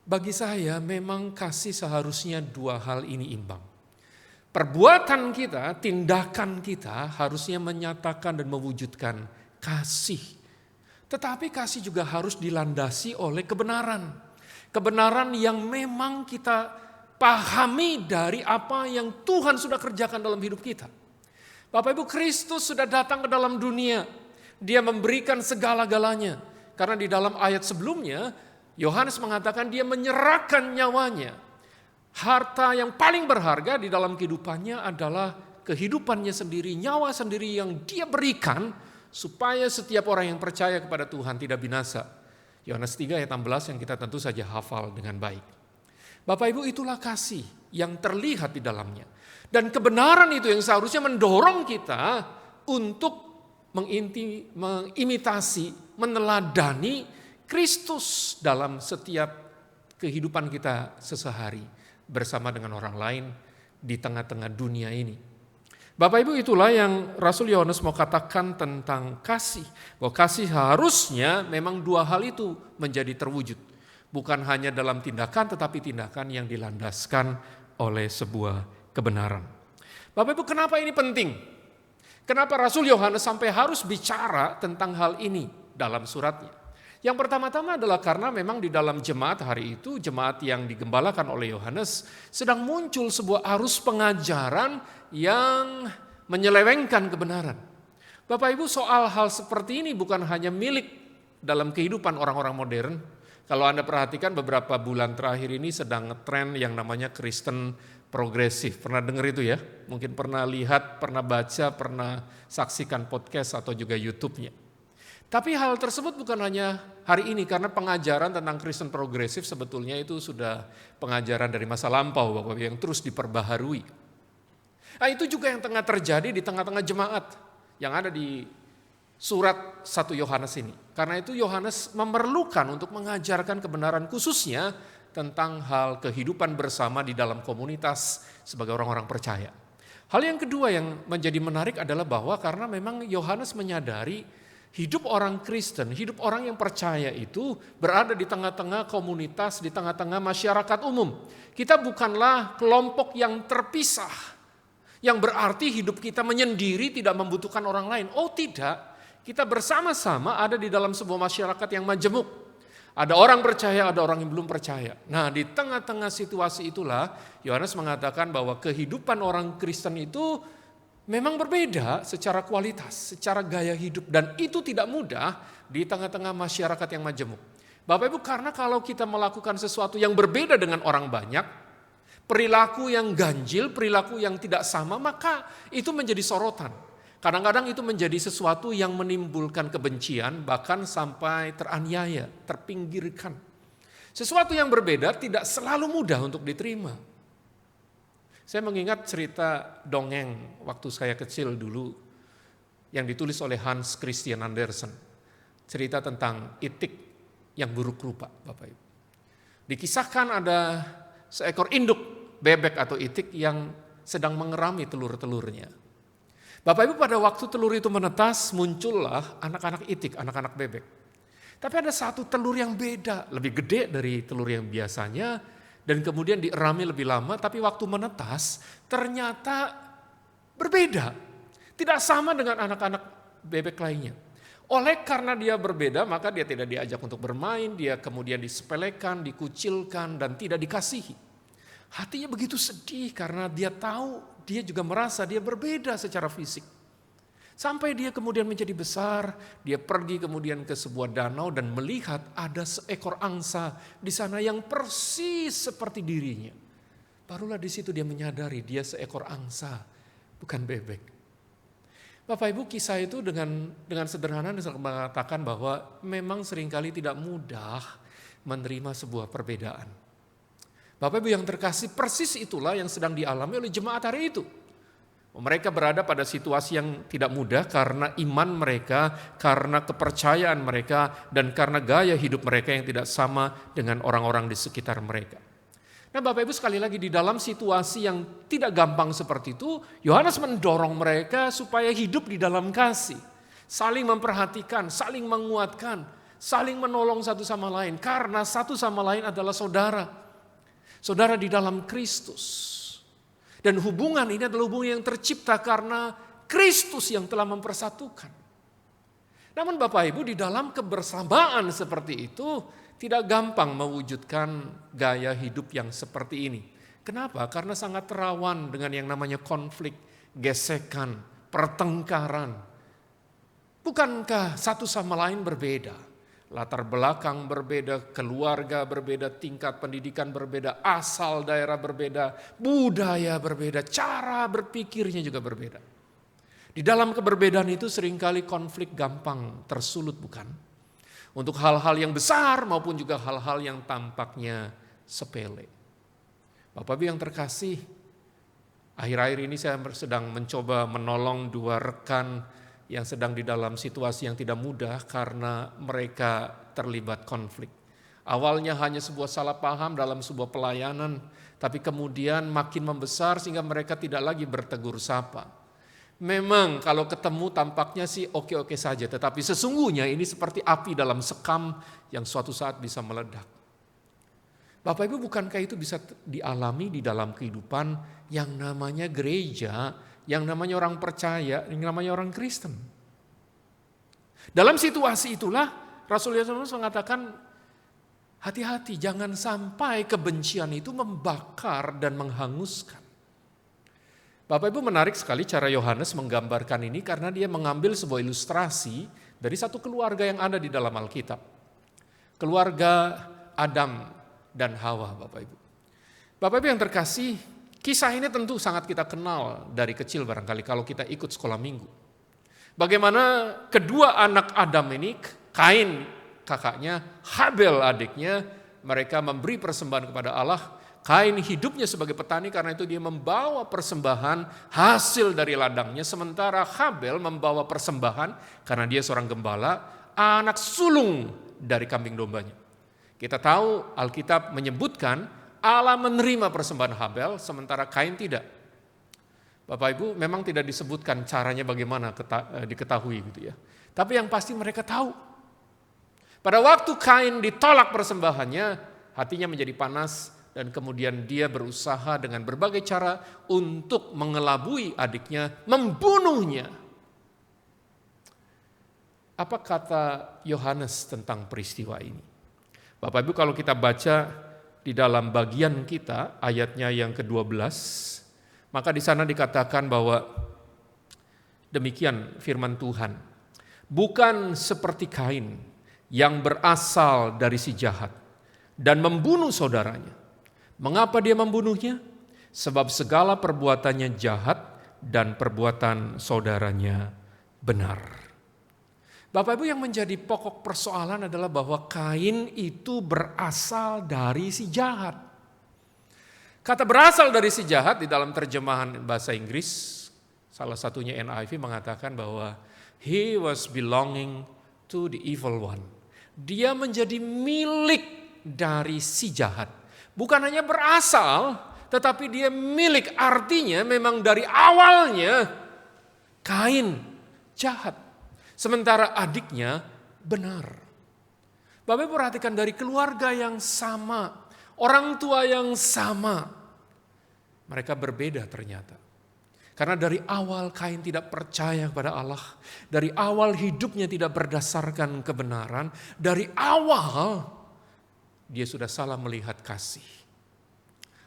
Bagi saya memang kasih seharusnya dua hal ini imbang. Perbuatan kita, tindakan kita harusnya menyatakan dan mewujudkan kasih. Tetapi kasih juga harus dilandasi oleh kebenaran. Kebenaran yang memang kita pahami dari apa yang Tuhan sudah kerjakan dalam hidup kita. Bapak Ibu, Kristus sudah datang ke dalam dunia. Dia memberikan segala-galanya. Karena di dalam ayat sebelumnya, Yohanes mengatakan dia menyerahkan nyawanya. Harta yang paling berharga di dalam kehidupannya adalah kehidupannya sendiri, nyawa sendiri yang dia berikan supaya setiap orang yang percaya kepada Tuhan tidak binasa. Yohanes 3 ayat 16 yang kita tentu saja hafal dengan baik. Bapak Ibu, itulah kasih yang terlihat di dalamnya. Dan kebenaran itu yang seharusnya mendorong kita untuk mengimitasi, meneladani Kristus dalam setiap kehidupan kita sehari-hari bersama dengan orang lain di tengah-tengah dunia ini. Bapak Ibu, itulah yang Rasul Yohanes mau katakan tentang kasih. Bahwa kasih harusnya memang dua hal itu menjadi terwujud. Bukan hanya dalam tindakan, tetapi tindakan yang dilandaskan oleh sebuah kebenaran. Bapak Ibu, kenapa ini penting? Kenapa Rasul Yohanes sampai harus bicara tentang hal ini dalam suratnya? Yang pertama-tama adalah karena memang di dalam jemaat hari itu, jemaat yang digembalakan oleh Yohanes, sedang muncul sebuah arus pengajaran yang menyelewengkan kebenaran. Bapak Ibu, soal hal seperti ini bukan hanya milik dalam kehidupan orang-orang modern. Kalau Anda perhatikan beberapa bulan terakhir ini sedang ngetren yang namanya Kristen progresif. Pernah dengar itu ya? Mungkin pernah lihat, pernah baca, pernah saksikan podcast atau juga YouTube-nya. Tapi hal tersebut bukan hanya hari ini, karena pengajaran tentang Kristen progresif sebetulnya itu sudah pengajaran dari masa lampau, Bapak Ibu, yang terus diperbaharui. Nah, itu juga yang tengah terjadi di tengah-tengah jemaat yang ada di surat 1 Yohanes ini. Karena itu Yohanes memerlukan untuk mengajarkan kebenaran khususnya tentang hal kehidupan bersama di dalam komunitas sebagai orang-orang percaya. Hal yang kedua yang menjadi menarik adalah bahwa karena memang Yohanes menyadari hidup orang Kristen, hidup orang yang percaya itu berada di tengah-tengah komunitas, di tengah-tengah masyarakat umum. Kita bukanlah kelompok yang terpisah, yang berarti hidup kita menyendiri tidak membutuhkan orang lain. Oh tidak, kita bersama-sama ada di dalam sebuah masyarakat yang majemuk. Ada orang percaya, ada orang yang belum percaya. Nah, di tengah-tengah situasi itulah Yohanes mengatakan bahwa kehidupan orang Kristen itu memang berbeda secara kualitas, secara gaya hidup. Dan itu tidak mudah di tengah-tengah masyarakat yang majemuk. Bapak Ibu, karena kalau kita melakukan sesuatu yang berbeda dengan orang banyak, perilaku yang ganjil, perilaku yang tidak sama, maka itu menjadi sorotan. Kadang-kadang itu menjadi sesuatu yang menimbulkan kebencian, bahkan sampai teraniaya, terpinggirkan. Sesuatu yang berbeda tidak selalu mudah untuk diterima. Saya mengingat cerita dongeng waktu saya kecil dulu yang ditulis oleh Hans Christian Andersen. Cerita tentang itik yang buruk rupa, Bapak Ibu. Dikisahkan ada seekor induk bebek atau itik yang sedang mengerami telur-telurnya. Bapak Ibu, pada waktu telur itu menetas, muncullah anak-anak itik, anak-anak bebek. Tapi ada satu telur yang beda, lebih gede dari telur yang biasanya, dan kemudian dierami lebih lama, tapi waktu menetas ternyata berbeda. Tidak sama dengan anak-anak bebek lainnya. Oleh karena dia berbeda, maka dia tidak diajak untuk bermain, dia kemudian disepelekan, dikucilkan, dan tidak dikasihi. Hatinya begitu sedih karena dia tahu, dia juga merasa dia berbeda secara fisik. Sampai dia kemudian menjadi besar, dia pergi kemudian ke sebuah danau dan melihat ada seekor angsa di sana yang persis seperti dirinya. Barulah di situ dia menyadari dia seekor angsa, bukan bebek. Bapak Ibu, kisah itu dengan sederhana mengatakan bahwa memang seringkali tidak mudah menerima sebuah perbedaan. Bapak Ibu yang terkasih, persis itulah yang sedang dialami oleh jemaat hari itu. Mereka berada pada situasi yang tidak mudah karena iman mereka, karena kepercayaan mereka, dan karena gaya hidup mereka yang tidak sama dengan orang-orang di sekitar mereka. Nah, Bapak Ibu, sekali lagi di dalam situasi yang tidak gampang seperti itu, Yohanes mendorong mereka supaya hidup di dalam kasih. Saling memperhatikan, saling menguatkan, saling menolong satu sama lain. Karena satu sama lain adalah saudara. Saudara di dalam Kristus. Dan hubungan ini adalah hubungan yang tercipta karena Kristus yang telah mempersatukan. Namun Bapak Ibu, di dalam kebersamaan seperti itu tidak gampang mewujudkan gaya hidup yang seperti ini. Kenapa? Karena sangat rawan dengan yang namanya konflik, gesekan, pertengkaran. Bukankah satu sama lain berbeda? Latar belakang berbeda, keluarga berbeda, tingkat pendidikan berbeda, asal daerah berbeda, budaya berbeda, cara berpikirnya juga berbeda. Di dalam keberbedaan itu seringkali konflik gampang tersulut, bukan? Untuk hal-hal yang besar maupun juga hal-hal yang tampaknya sepele. Bapak Ibu yang terkasih, akhir-akhir ini saya sedang mencoba menolong 2 rekan yang sedang di dalam situasi yang tidak mudah karena mereka terlibat konflik. Awalnya hanya sebuah salah paham dalam sebuah pelayanan, tapi kemudian makin membesar sehingga mereka tidak lagi bertegur sapa. Memang kalau ketemu tampaknya sih oke-oke saja, tetapi sesungguhnya ini seperti api dalam sekam yang suatu saat bisa meledak. Bapak Ibu, bukankah itu bisa dialami di dalam kehidupan yang namanya gereja, yang namanya orang percaya, yang namanya orang Kristen? Dalam situasi itulah Rasul Yesus mengatakan, hati-hati jangan sampai kebencian itu membakar dan menghanguskan. Bapak Ibu, menarik sekali cara Yohanes menggambarkan ini karena dia mengambil sebuah ilustrasi dari satu keluarga yang ada di dalam Alkitab. Keluarga Adam dan Hawa, Bapak Ibu. Bapak Ibu yang terkasih, kisah ini tentu sangat kita kenal dari kecil barangkali kalau kita ikut sekolah minggu. Bagaimana kedua anak Adam ini, Kain kakaknya, Habel adiknya, mereka memberi persembahan kepada Allah. Kain hidupnya sebagai petani karena itu dia membawa persembahan hasil dari ladangnya. Sementara Habel membawa persembahan karena dia seorang gembala, anak sulung dari kambing dombanya. Kita tahu Alkitab menyebutkan Allah menerima persembahan Habel, sementara Kain tidak. Bapak Ibu, memang tidak disebutkan caranya bagaimana diketahui gitu ya. Tapi yang pasti mereka tahu. Pada waktu Kain ditolak persembahannya, hatinya menjadi panas dan kemudian dia berusaha dengan berbagai cara untuk mengelabui adiknya, membunuhnya. Apa kata Yohanes tentang peristiwa ini? Bapak Ibu, kalau kita baca di dalam bagian kita, ayatnya yang ke-12, maka di sana dikatakan bahwa demikian firman Tuhan. Bukan seperti Kain yang berasal dari si jahat dan membunuh saudaranya. Mengapa dia membunuhnya? Sebab segala perbuatannya jahat dan perbuatan saudaranya benar. Bapak Ibu, yang menjadi pokok persoalan adalah bahwa Kain itu berasal dari si jahat. Kata berasal dari si jahat di dalam terjemahan bahasa Inggris, salah satunya NIV mengatakan bahwa he was belonging to the evil one. Dia menjadi milik dari si jahat. Bukan hanya berasal, tetapi dia milik, artinya memang dari awalnya Kain jahat. Sementara adiknya benar. Bapak Ibu perhatikan, dari keluarga yang sama, orang tua yang sama, mereka berbeda ternyata. Karena dari awal Kain tidak percaya kepada Allah, dari awal hidupnya tidak berdasarkan kebenaran, dari awal dia sudah salah melihat kasih.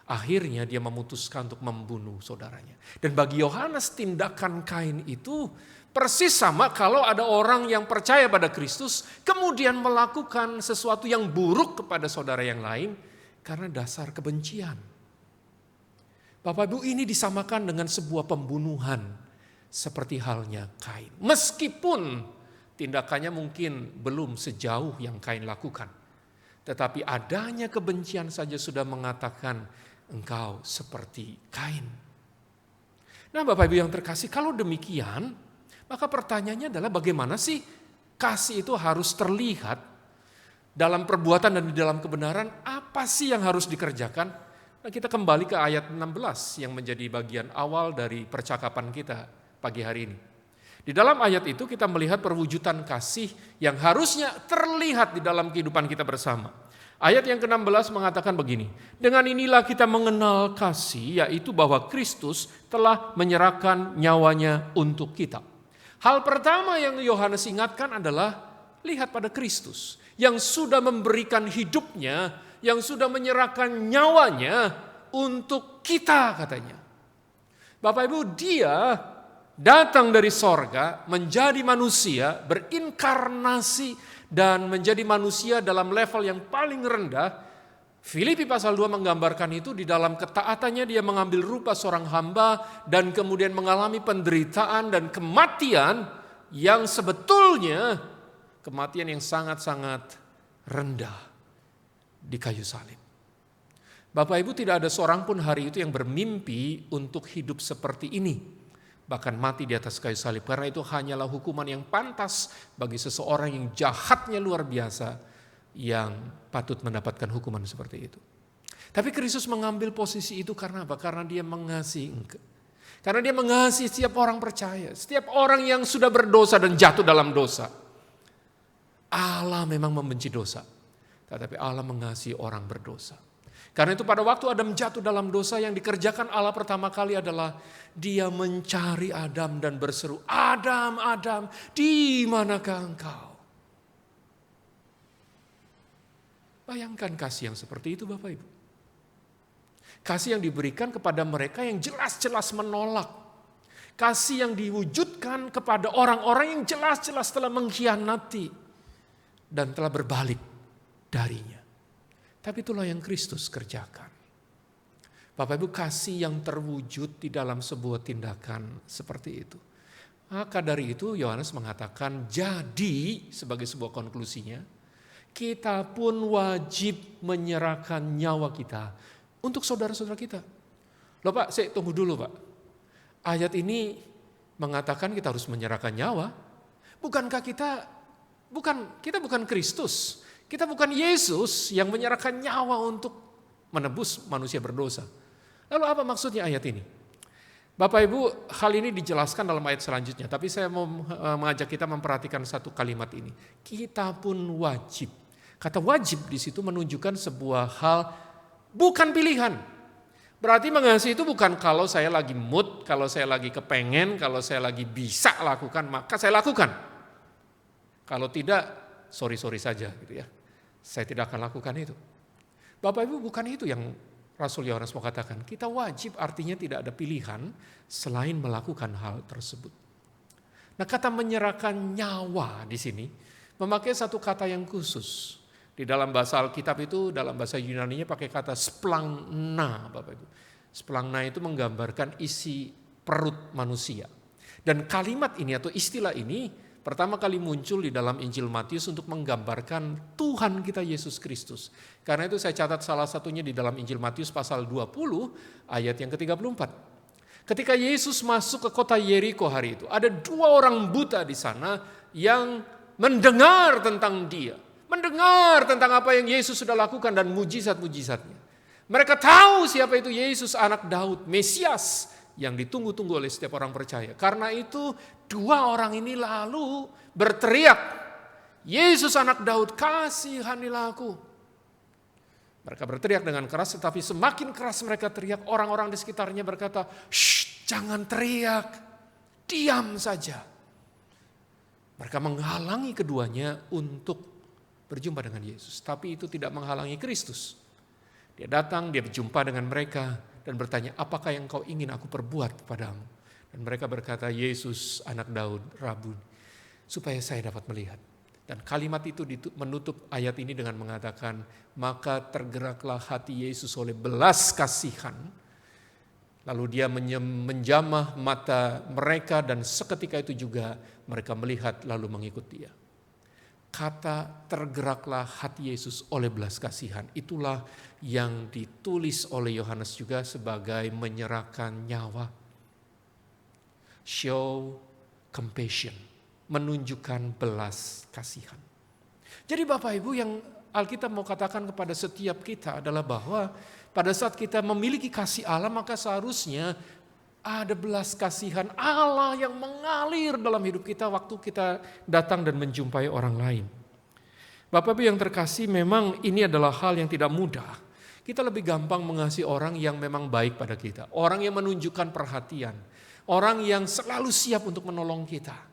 Akhirnya dia memutuskan untuk membunuh saudaranya. Dan bagi Yohanes tindakan Kain itu persis sama kalau ada orang yang percaya pada Kristus kemudian melakukan sesuatu yang buruk kepada saudara yang lain karena dasar kebencian. Bapak Ibu, ini disamakan dengan sebuah pembunuhan seperti halnya Kain. Meskipun tindakannya mungkin belum sejauh yang Kain lakukan. Tetapi adanya kebencian saja sudah mengatakan engkau seperti Kain. Nah Bapak Ibu yang terkasih, kalau demikian, maka pertanyaannya adalah bagaimana sih kasih itu harus terlihat dalam perbuatan dan di dalam kebenaran? Apa sih yang harus dikerjakan? Nah, kita kembali ke ayat 16 yang menjadi bagian awal dari percakapan kita pagi hari ini. Di dalam ayat itu kita melihat perwujudan kasih yang harusnya terlihat di dalam kehidupan kita bersama. Ayat yang ke-16 mengatakan begini, dengan inilah kita mengenal kasih, yaitu bahwa Kristus telah menyerahkan nyawanya untuk kita. Hal pertama yang Yohanes ingatkan adalah lihat pada Kristus yang sudah memberikan hidupnya, yang sudah menyerahkan nyawanya untuk kita katanya. Bapak Ibu, dia datang dari sorga, menjadi manusia, berinkarnasi, dan menjadi manusia dalam level yang paling rendah. Filipi pasal 2 menggambarkan itu. Di dalam ketaatannya dia mengambil rupa seorang hamba dan kemudian mengalami penderitaan dan kematian yang sebetulnya kematian yang sangat-sangat rendah di kayu salib. Bapak Ibu, tidak ada seorang pun hari itu yang bermimpi untuk hidup seperti ini. Bahkan mati di atas kayu salib. Karena itu hanyalah hukuman yang pantas bagi seseorang yang jahatnya luar biasa, yang patut mendapatkan hukuman seperti itu. Tapi Kristus mengambil posisi itu karena apa? Karena dia mengasihi engkau. Karena dia mengasihi setiap orang percaya. Setiap orang yang sudah berdosa dan jatuh dalam dosa. Allah memang membenci dosa. Tetapi Allah mengasihi orang berdosa. Karena itu pada waktu Adam jatuh dalam dosa, yang dikerjakan Allah pertama kali adalah dia mencari Adam dan berseru, "Adam, Adam, di manakah engkau?" Bayangkan kasih yang seperti itu Bapak Ibu. Kasih yang diberikan kepada mereka yang jelas-jelas menolak. Kasih yang diwujudkan kepada orang-orang yang jelas-jelas telah mengkhianati dan telah berbalik darinya. Tapi itulah yang Kristus kerjakan. Bapak Ibu, kasih yang terwujud di dalam sebuah tindakan seperti itu. Maka dari itu Yohanes mengatakan, jadi sebagai sebuah konklusinya, kita pun wajib menyerahkan nyawa kita untuk saudara-saudara kita. Loh Pak, saya tunggu dulu Pak. Ayat ini mengatakan kita harus menyerahkan nyawa. Bukankah kita bukan Kristus? Kita bukan Yesus yang menyerahkan nyawa untuk menebus manusia berdosa. Lalu apa maksudnya ayat ini? Bapak Ibu, hal ini dijelaskan dalam ayat selanjutnya. Tapi saya mau mengajak kita memperhatikan satu kalimat ini. Kita pun wajib. Kata wajib di situ menunjukkan sebuah hal bukan pilihan. Berarti mengasihi itu bukan kalau saya lagi mood, kalau saya lagi kepengen, kalau saya lagi bisa lakukan, maka saya lakukan. Kalau tidak, sorry saja gitu ya. Saya tidak akan lakukan itu. Bapak Ibu, bukan itu yang Rasul Yohanes mau katakan. Kita wajib artinya tidak ada pilihan selain melakukan hal tersebut. Nah, kata menyerahkan nyawa di sini memakai satu kata yang khusus. Di dalam bahasa Alkitab itu, dalam bahasa Yunaninya pakai kata splangna, Bapak Ibu. Splangna itu menggambarkan isi perut manusia. Dan kalimat ini atau istilah ini pertama kali muncul di dalam Injil Matius untuk menggambarkan Tuhan kita Yesus Kristus. Karena itu saya catat salah satunya di dalam Injil Matius pasal 20 ayat yang ke-34. Ketika Yesus masuk ke kota Yeriko hari itu, ada 2 orang buta di sana yang mendengar tentang dia. Mendengar tentang apa yang Yesus sudah lakukan dan mujizat-mujizatnya. Mereka tahu siapa itu Yesus anak Daud, Mesias yang ditunggu-tunggu oleh setiap orang percaya. Karena itu 2 orang ini lalu berteriak, Yesus anak Daud, kasihanilah aku. Mereka berteriak dengan keras, tetapi semakin keras mereka teriak, orang-orang di sekitarnya berkata, shh, jangan teriak, diam saja. Mereka menghalangi keduanya untuk berjumpa dengan Yesus. Tapi itu tidak menghalangi Kristus. Dia datang, dia berjumpa dengan mereka dan bertanya, apakah yang kau ingin aku perbuat padamu? Dan mereka berkata, Yesus anak Daud, Rabun, supaya saya dapat melihat. Dan kalimat itu menutup ayat ini dengan mengatakan, maka tergeraklah hati Yesus oleh belas kasihan. Lalu dia menjamah mata mereka dan seketika itu juga mereka melihat lalu mengikut dia. Kata tergeraklah hati Yesus oleh belas kasihan. Itulah yang ditulis oleh Yohanes juga sebagai menyerahkan nyawa. Show compassion. Menunjukkan belas kasihan. Jadi Bapak Ibu, yang Alkitab mau katakan kepada setiap kita adalah bahwa pada saat kita memiliki kasih Allah, maka seharusnya ada belas kasihan Allah yang mengalir dalam hidup kita waktu kita datang dan menjumpai orang lain. Bapak Ibu yang terkasih, memang ini adalah hal yang tidak mudah. Kita lebih gampang mengasihi orang yang memang baik pada kita. Orang yang menunjukkan perhatian. Orang yang selalu siap untuk menolong kita.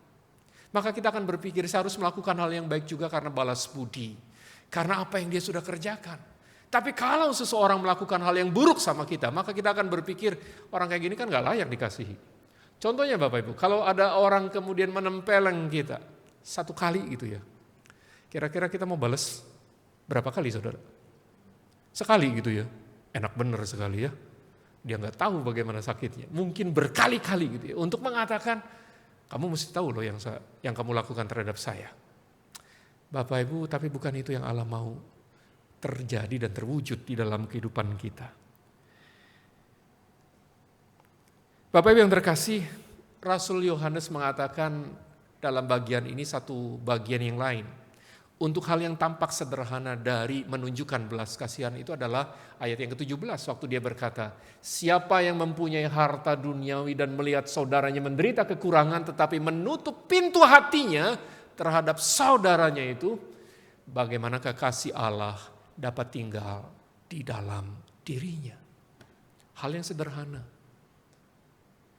Maka kita akan berpikir saya harus melakukan hal yang baik juga karena balas budi. Karena apa yang dia sudah kerjakan. Tapi kalau seseorang melakukan hal yang buruk sama kita, maka kita akan berpikir orang kayak gini kan gak layak dikasihi. Contohnya Bapak Ibu, kalau ada orang kemudian menempeleng kita 1 kali gitu ya. Kira-kira kita mau balas berapa kali saudara? Sekali gitu ya. Enak bener sekali ya. Dia nggak tahu bagaimana sakitnya. Mungkin berkali-kali gitu ya. Untuk mengatakan, kamu mesti tahu loh yang kamu lakukan terhadap saya. Bapak Ibu, tapi bukan itu yang Allah mau terjadi dan terwujud di dalam kehidupan kita. Bapak Ibu yang terkasih, Rasul Yohanes mengatakan dalam bagian ini satu bagian yang lain. Untuk hal yang tampak sederhana dari menunjukkan belas kasihan itu adalah ayat yang ke-17 waktu dia berkata, siapa yang mempunyai harta duniawi dan melihat saudaranya menderita kekurangan tetapi menutup pintu hatinya terhadap saudaranya itu, bagaimanakah kasih Allah dapat tinggal di dalam dirinya. Hal yang sederhana.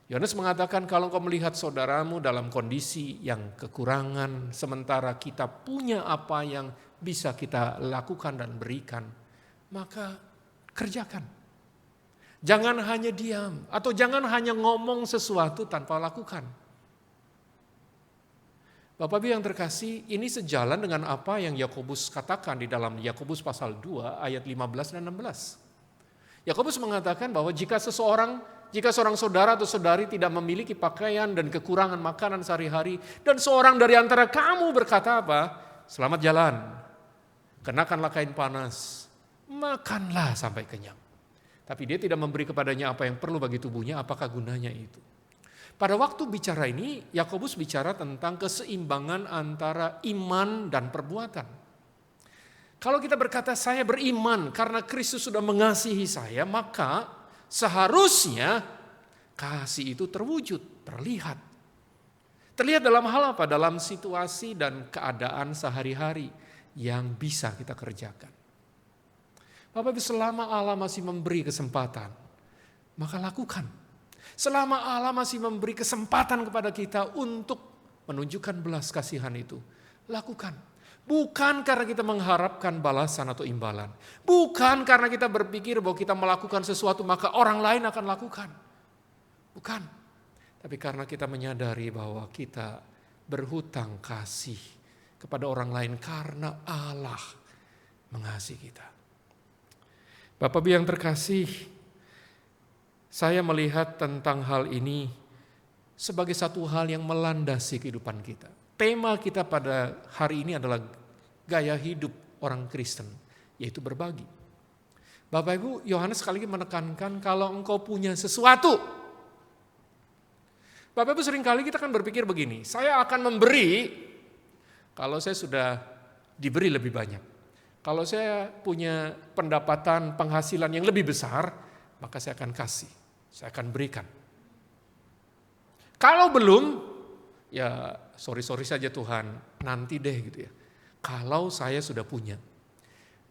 Yohanes mengatakan kalau kau melihat saudaramu dalam kondisi yang kekurangan, sementara kita punya apa yang bisa kita lakukan dan berikan, maka kerjakan. Jangan hanya diam atau jangan hanya ngomong sesuatu tanpa lakukan. Bapak Ibu yang terkasih, ini sejalan dengan apa yang Yakobus katakan di dalam Yakobus pasal 2 ayat 15 dan 16. Yakobus mengatakan bahwa jika seorang saudara atau saudari tidak memiliki pakaian dan kekurangan makanan sehari-hari, dan seorang dari antara kamu berkata apa? Selamat jalan, kenakanlah kain panas, makanlah sampai kenyang. Tapi dia tidak memberi kepadanya apa yang perlu bagi tubuhnya, apakah gunanya itu? Pada waktu bicara ini, Yakobus bicara tentang keseimbangan antara iman dan perbuatan. Kalau kita berkata saya beriman karena Kristus sudah mengasihi saya, maka seharusnya kasih itu terwujud, terlihat. Terlihat dalam hal apa? Dalam situasi dan keadaan sehari-hari yang bisa kita kerjakan. Bapak Ibu, selama Allah masih memberi kesempatan, maka lakukan. Selama Allah masih memberi kesempatan kepada kita untuk menunjukkan belas kasihan itu, lakukan. Bukan karena kita mengharapkan balasan atau imbalan. Bukan karena kita berpikir bahwa kita melakukan sesuatu maka orang lain akan lakukan. Bukan. Tapi karena kita menyadari bahwa kita berhutang kasih kepada orang lain karena Allah mengasihi kita. Bapak Ibu yang terkasih, saya melihat tentang hal ini sebagai satu hal yang melandasi kehidupan kita. Tema kita pada hari ini adalah gaya hidup orang Kristen, yaitu berbagi. Bapak Ibu, Yohanes sekali lagi menekankan kalau engkau punya sesuatu. Bapak Ibu, seringkali kita kan berpikir begini, saya akan memberi kalau saya sudah diberi lebih banyak. Kalau saya punya pendapatan penghasilan yang lebih besar, maka saya akan kasih, saya akan berikan. Kalau belum, ya sorry saja Tuhan, nanti deh gitu ya. Kalau saya sudah punya.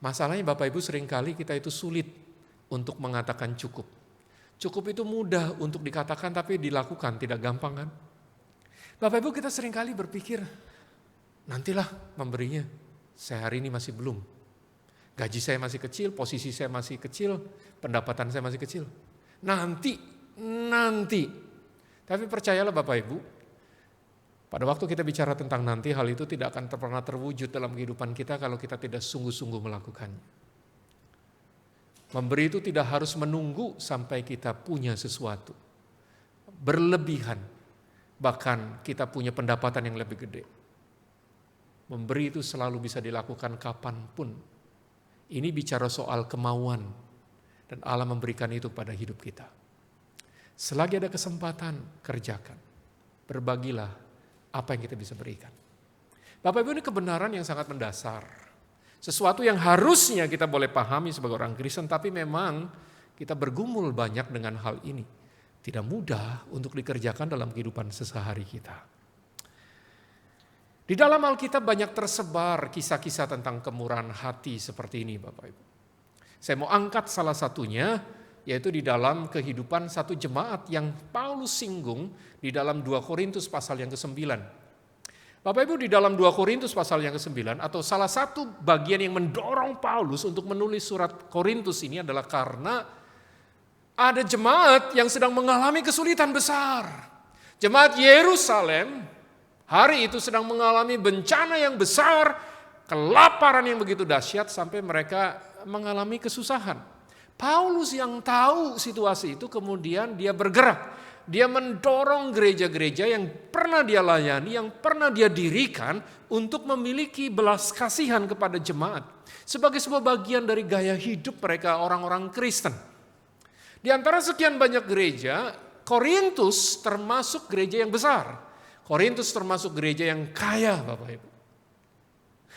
Masalahnya Bapak Ibu seringkali kita itu sulit untuk mengatakan cukup. Cukup itu mudah untuk dikatakan tapi dilakukan tidak gampang kan. Bapak Ibu kita seringkali berpikir, nantilah memberinya, saya hari ini masih belum. Gaji saya masih kecil, posisi saya masih kecil, pendapatan saya masih kecil. Nanti. Tapi percayalah Bapak Ibu, pada waktu kita bicara tentang nanti, hal itu tidak akan pernah terwujud dalam kehidupan kita kalau kita tidak sungguh-sungguh melakukannya. Memberi itu tidak harus menunggu sampai kita punya sesuatu. Berlebihan, bahkan kita punya pendapatan yang lebih gede. Memberi itu selalu bisa dilakukan kapanpun. Ini bicara soal kemauan, dan Allah memberikan itu pada hidup kita. Selagi ada kesempatan, kerjakan. Berbagilah apa yang kita bisa berikan. Bapak Ibu, ini kebenaran yang sangat mendasar. Sesuatu yang harusnya kita boleh pahami sebagai orang Kristen, tapi memang kita bergumul banyak dengan hal ini. Tidak mudah untuk dikerjakan dalam kehidupan sehari-hari kita. Di dalam Alkitab banyak tersebar kisah-kisah tentang kemurahan hati seperti ini Bapak Ibu. Saya mau angkat salah satunya, yaitu di dalam kehidupan satu jemaat yang Paulus singgung di dalam 2 Korintus pasal yang ke-9. Bapak Ibu, di dalam 2 Korintus pasal yang ke-9 atau salah satu bagian yang mendorong Paulus untuk menulis surat Korintus ini adalah karena ada jemaat yang sedang mengalami kesulitan besar. Jemaat Yerusalem hari itu sedang mengalami bencana yang besar, kelaparan yang begitu dahsyat sampai mereka mengalami kesusahan. Paulus yang tahu situasi itu kemudian dia bergerak. Dia mendorong gereja-gereja yang pernah dia layani, yang pernah dia dirikan untuk memiliki belas kasihan kepada jemaat. Sebagai sebuah bagian dari gaya hidup mereka orang-orang Kristen. Di antara sekian banyak gereja, Korintus termasuk gereja yang besar. Korintus termasuk gereja yang kaya, Bapak Ibu.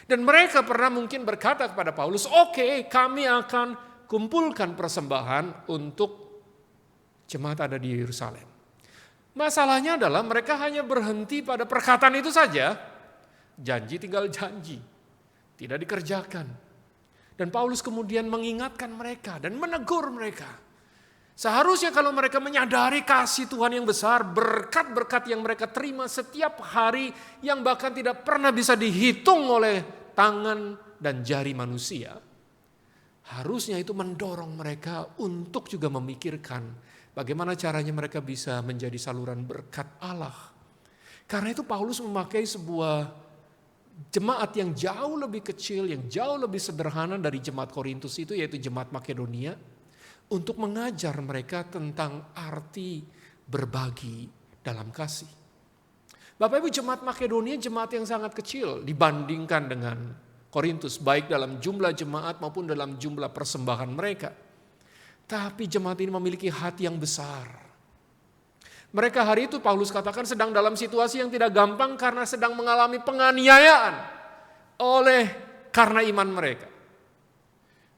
Dan mereka pernah mungkin berkata kepada Paulus, oke, kami akan kumpulkan persembahan untuk jemaat ada di Yerusalem. Masalahnya adalah mereka hanya berhenti pada perkataan itu saja. Janji tinggal janji, tidak dikerjakan. Dan Paulus kemudian mengingatkan mereka dan menegur mereka. Seharusnya kalau mereka menyadari kasih Tuhan yang besar, berkat-berkat yang mereka terima setiap hari yang bahkan tidak pernah bisa dihitung oleh tangan dan jari manusia. Harusnya itu mendorong mereka untuk juga memikirkan bagaimana caranya mereka bisa menjadi saluran berkat Allah. Karena itu Paulus memakai sebuah jemaat yang jauh lebih kecil, yang jauh lebih sederhana dari jemaat Korintus itu, yaitu jemaat Makedonia, untuk mengajar mereka tentang arti berbagi dalam kasih. Bapak Ibu, jemaat Makedonia jemaat yang sangat kecil dibandingkan dengan Korintus, baik dalam jumlah jemaat maupun dalam jumlah persembahan mereka. Tapi jemaat ini memiliki hati yang besar. Mereka hari itu Paulus katakan sedang dalam situasi yang tidak gampang karena sedang mengalami penganiayaan karena iman mereka.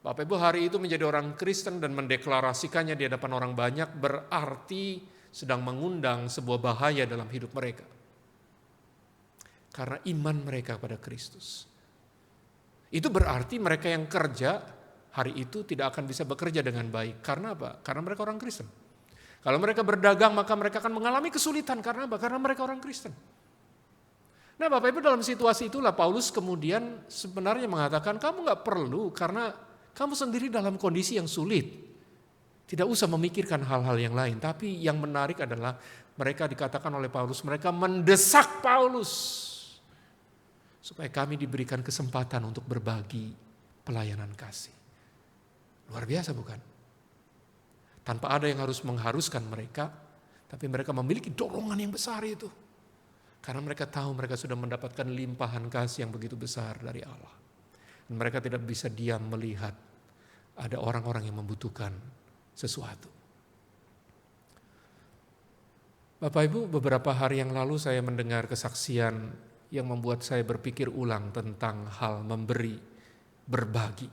Bapak Ibu, hari itu menjadi orang Kristen dan mendeklarasikannya di hadapan orang banyak berarti sedang mengundang sebuah bahaya dalam hidup mereka. Karena iman mereka pada Kristus. Itu berarti mereka yang kerja hari itu tidak akan bisa bekerja dengan baik. Karena apa? Karena mereka orang Kristen. Kalau mereka berdagang maka mereka akan mengalami kesulitan. Karena apa? Karena mereka orang Kristen. Nah Bapak Ibu, dalam situasi itulah Paulus kemudian sebenarnya mengatakan kamu gak perlu karena kamu sendiri dalam kondisi yang sulit. Tidak usah memikirkan hal-hal yang lain. Tapi yang menarik adalah mereka dikatakan oleh Paulus, mereka mendesak Paulus supaya kami diberikan kesempatan untuk berbagi pelayanan kasih. Luar biasa bukan? Tanpa ada yang harus mengharuskan mereka, tapi mereka memiliki dorongan yang besar itu. Karena mereka tahu mereka sudah mendapatkan limpahan kasih yang begitu besar dari Allah. Dan mereka tidak bisa diam melihat ada orang-orang yang membutuhkan sesuatu. Bapak Ibu, beberapa hari yang lalu saya mendengar kesaksian yang membuat saya berpikir ulang tentang hal memberi, berbagi.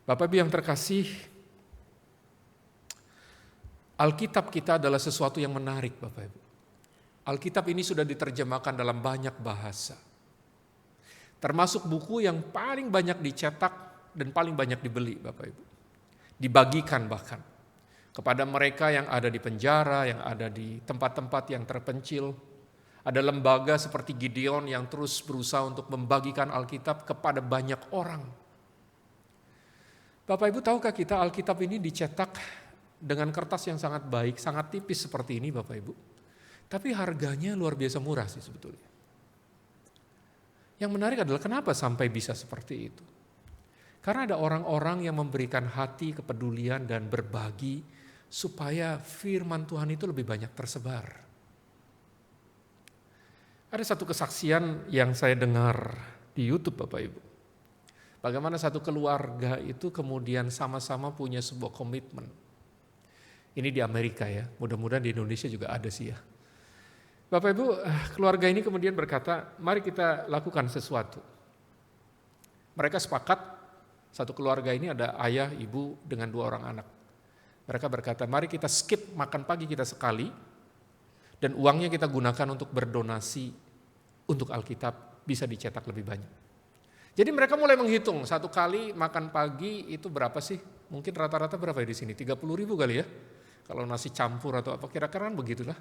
Bapak Ibu yang terkasih, Alkitab kita adalah sesuatu yang menarik Bapak Ibu. Alkitab ini sudah diterjemahkan dalam banyak bahasa. Termasuk buku yang paling banyak dicetak dan paling banyak dibeli Bapak Ibu. Dibagikan bahkan kepada mereka yang ada di penjara, yang ada di tempat-tempat yang terpencil. Ada lembaga seperti Gideon yang terus berusaha untuk membagikan Alkitab kepada banyak orang. Bapak Ibu, tahukah kita Alkitab ini dicetak dengan kertas yang sangat baik, sangat tipis seperti ini Bapak Ibu. Tapi harganya luar biasa murah sih sebetulnya. Yang menarik adalah kenapa sampai bisa seperti itu. Karena ada orang-orang yang memberikan hati, kepedulian dan berbagi supaya firman Tuhan itu lebih banyak tersebar. Ada satu kesaksian yang saya dengar di YouTube Bapak Ibu. Bagaimana satu keluarga itu kemudian sama-sama punya sebuah komitmen. Ini di Amerika ya, mudah-mudahan di Indonesia juga ada sih ya. Bapak Ibu, keluarga ini kemudian berkata, mari kita lakukan sesuatu. Mereka sepakat, satu keluarga ini ada ayah, ibu dengan 2 orang anak. Mereka berkata, mari kita skip makan pagi kita sekali, dan uangnya kita gunakan untuk berdonasi untuk Alkitab, bisa dicetak lebih banyak. Jadi mereka mulai menghitung, satu kali makan pagi itu berapa sih? Mungkin rata-rata berapa ya di sini? 30.000 kali ya? Kalau nasi campur atau apa, kira-kira begitulah.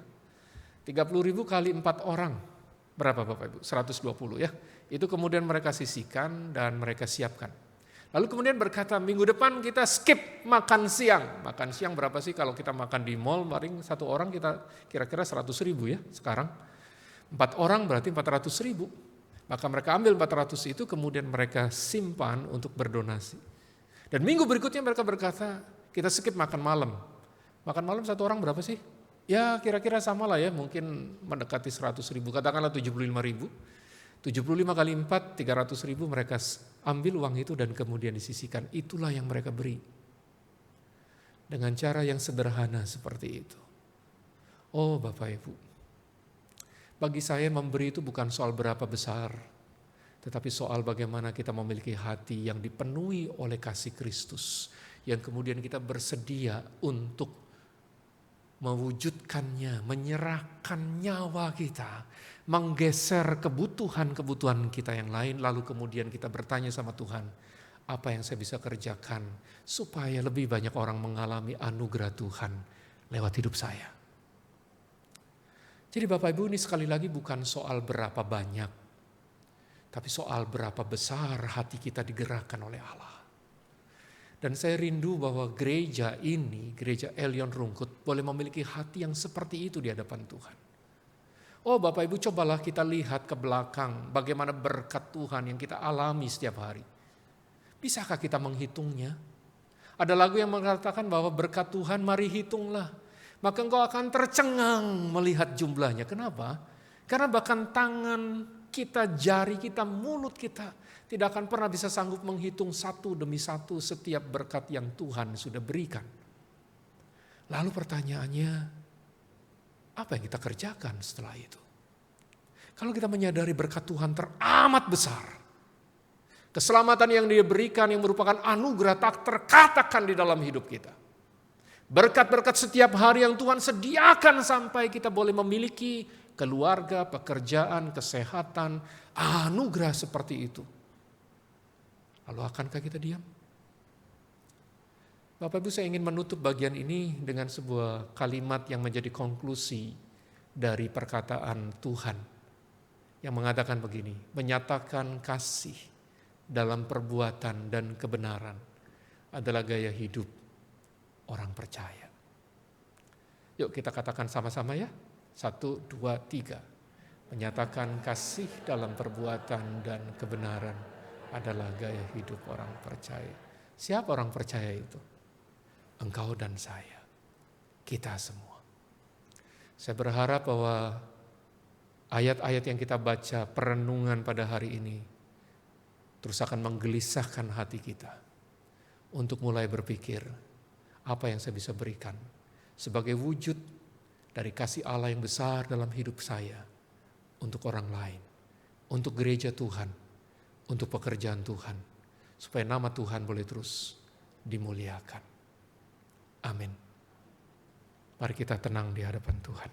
30.000 kali 4 orang, berapa Bapak Ibu? 120 ya. Itu kemudian mereka sisihkan dan mereka siapkan. Lalu kemudian berkata, minggu depan kita skip makan siang. Makan siang berapa sih kalau kita makan di mall? Paling satu orang kita kira-kira 100.000 ya sekarang. 4 orang berarti 400.000. Maka mereka ambil 400 itu kemudian mereka simpan untuk berdonasi. Dan minggu berikutnya mereka berkata, kita skip makan malam. Makan malam satu orang berapa sih? Ya kira-kira sama lah ya, mungkin mendekati 100.000, katakanlah 75.000. 75 kali 4, 300.000 mereka ambil uang itu dan kemudian disisihkan. Itulah yang mereka beri. Dengan cara yang sederhana seperti itu. Oh Bapak Ibu, bagi saya memberi itu bukan soal berapa besar, tetapi soal bagaimana kita memiliki hati yang dipenuhi oleh kasih Kristus, yang kemudian kita bersedia untuk mewujudkannya, menyerahkan nyawa kita, menggeser kebutuhan-kebutuhan kita yang lain, lalu kemudian kita bertanya sama Tuhan, apa yang saya bisa kerjakan supaya lebih banyak orang mengalami anugerah Tuhan lewat hidup saya. Jadi Bapak Ibu, ini sekali lagi bukan soal berapa banyak, tapi soal berapa besar hati kita digerakkan oleh Allah. Dan saya rindu bahwa gereja ini, gereja Elion Rungkut, boleh memiliki hati yang seperti itu di hadapan Tuhan. Oh Bapak Ibu, cobalah kita lihat ke belakang bagaimana berkat Tuhan yang kita alami setiap hari. Bisakah kita menghitungnya? Ada lagu yang mengatakan bahwa berkat Tuhan mari hitunglah. Maka engkau akan tercengang melihat jumlahnya. Kenapa? Karena bahkan tangan kita, jari kita, mulut kita tidak akan pernah bisa sanggup menghitung satu demi satu setiap berkat yang Tuhan sudah berikan. Lalu pertanyaannya, apa yang kita kerjakan setelah itu? Kalau kita menyadari berkat Tuhan teramat besar, keselamatan yang Dia berikan yang merupakan anugerah tak terkatakan di dalam hidup kita. Berkat-berkat setiap hari yang Tuhan sediakan sampai kita boleh memiliki keluarga, pekerjaan, kesehatan, anugerah seperti itu. Lalu akankah kita diam? Bapak Ibu, saya ingin menutup bagian ini dengan sebuah kalimat yang menjadi konklusi dari perkataan Tuhan. Yang mengatakan begini, menyatakan kasih dalam perbuatan dan kebenaran adalah gaya hidup orang percaya. Yuk kita katakan sama-sama ya. 1, 2, 3. Menyatakan kasih dalam perbuatan dan kebenaran adalah gaya hidup orang percaya. Siapa orang percaya itu? Engkau dan saya. Kita semua. Saya berharap bahwa ayat-ayat yang kita baca, perenungan pada hari ini, terus akan menggelisahkan hati kita untuk mulai berpikir, apa yang saya bisa berikan sebagai wujud dari kasih Allah yang besar dalam hidup saya untuk orang lain, untuk gereja Tuhan, untuk pekerjaan Tuhan, supaya nama Tuhan boleh terus dimuliakan. Amin. Mari kita tenang di hadapan Tuhan.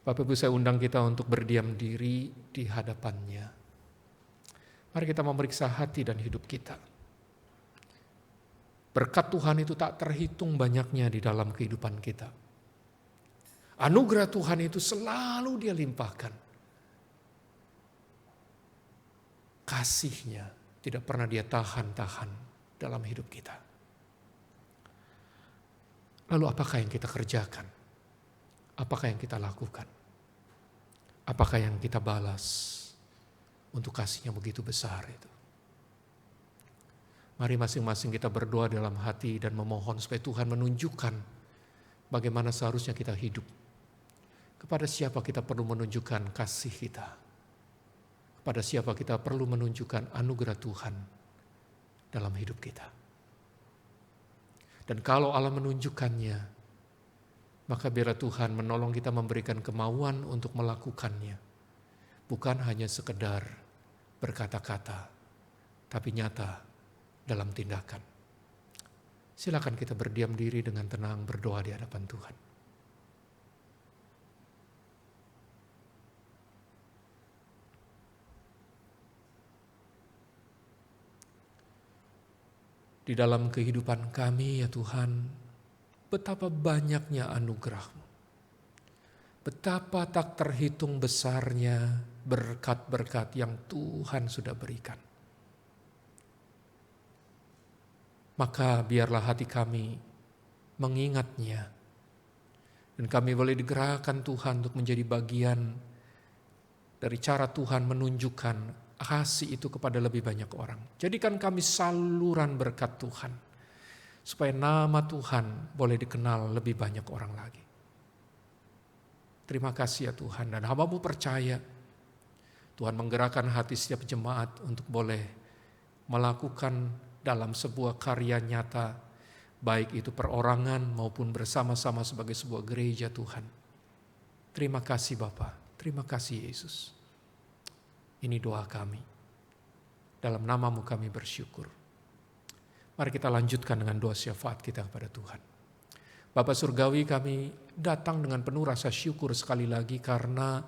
Bapak Ibu, saya undang kita untuk berdiam diri di hadapannya. Mari kita memeriksa hati dan hidup kita. Berkat Tuhan itu tak terhitung banyaknya di dalam kehidupan kita. Anugerah Tuhan itu selalu Dia limpahkan. Kasih-Nya tidak pernah Dia tahan-tahan dalam hidup kita. Lalu apakah yang kita kerjakan? Apakah yang kita lakukan? Apakah yang kita balas untuk kasih-Nya begitu besar itu? Mari masing-masing kita berdoa dalam hati dan memohon supaya Tuhan menunjukkan bagaimana seharusnya kita hidup. Kepada siapa kita perlu menunjukkan kasih kita. Kepada siapa kita perlu menunjukkan anugerah Tuhan dalam hidup kita. Dan kalau Allah menunjukkannya, maka biarlah Tuhan menolong kita memberikan kemauan untuk melakukannya. Bukan hanya sekedar berkata-kata, tapi nyata dalam tindakan. Silakan kita berdiam diri dengan tenang berdoa di hadapan Tuhan. Di dalam kehidupan kami ya Tuhan, betapa banyaknya anugerah-Mu. Betapa tak terhitung besarnya berkat-berkat yang Tuhan sudah berikan. maka biarlah hati kami mengingatnya. Dan kami boleh digerakkan Tuhan untuk menjadi bagian dari cara Tuhan menunjukkan kasih itu kepada lebih banyak orang. Jadikan kami saluran berkat Tuhan, supaya nama Tuhan boleh dikenal lebih banyak orang lagi. Terima kasih ya Tuhan, dan hamba-Mu percaya Tuhan menggerakkan hati setiap jemaat untuk boleh melakukan dalam sebuah karya nyata, baik itu perorangan maupun bersama-sama sebagai sebuah gereja Tuhan. Terima kasih Bapa, terima kasih Yesus. Ini doa kami. Dalam nama-Mu kami bersyukur. Mari kita lanjutkan dengan doa syafaat kita kepada Tuhan. Bapa Surgawi, kami datang dengan penuh rasa syukur sekali lagi karena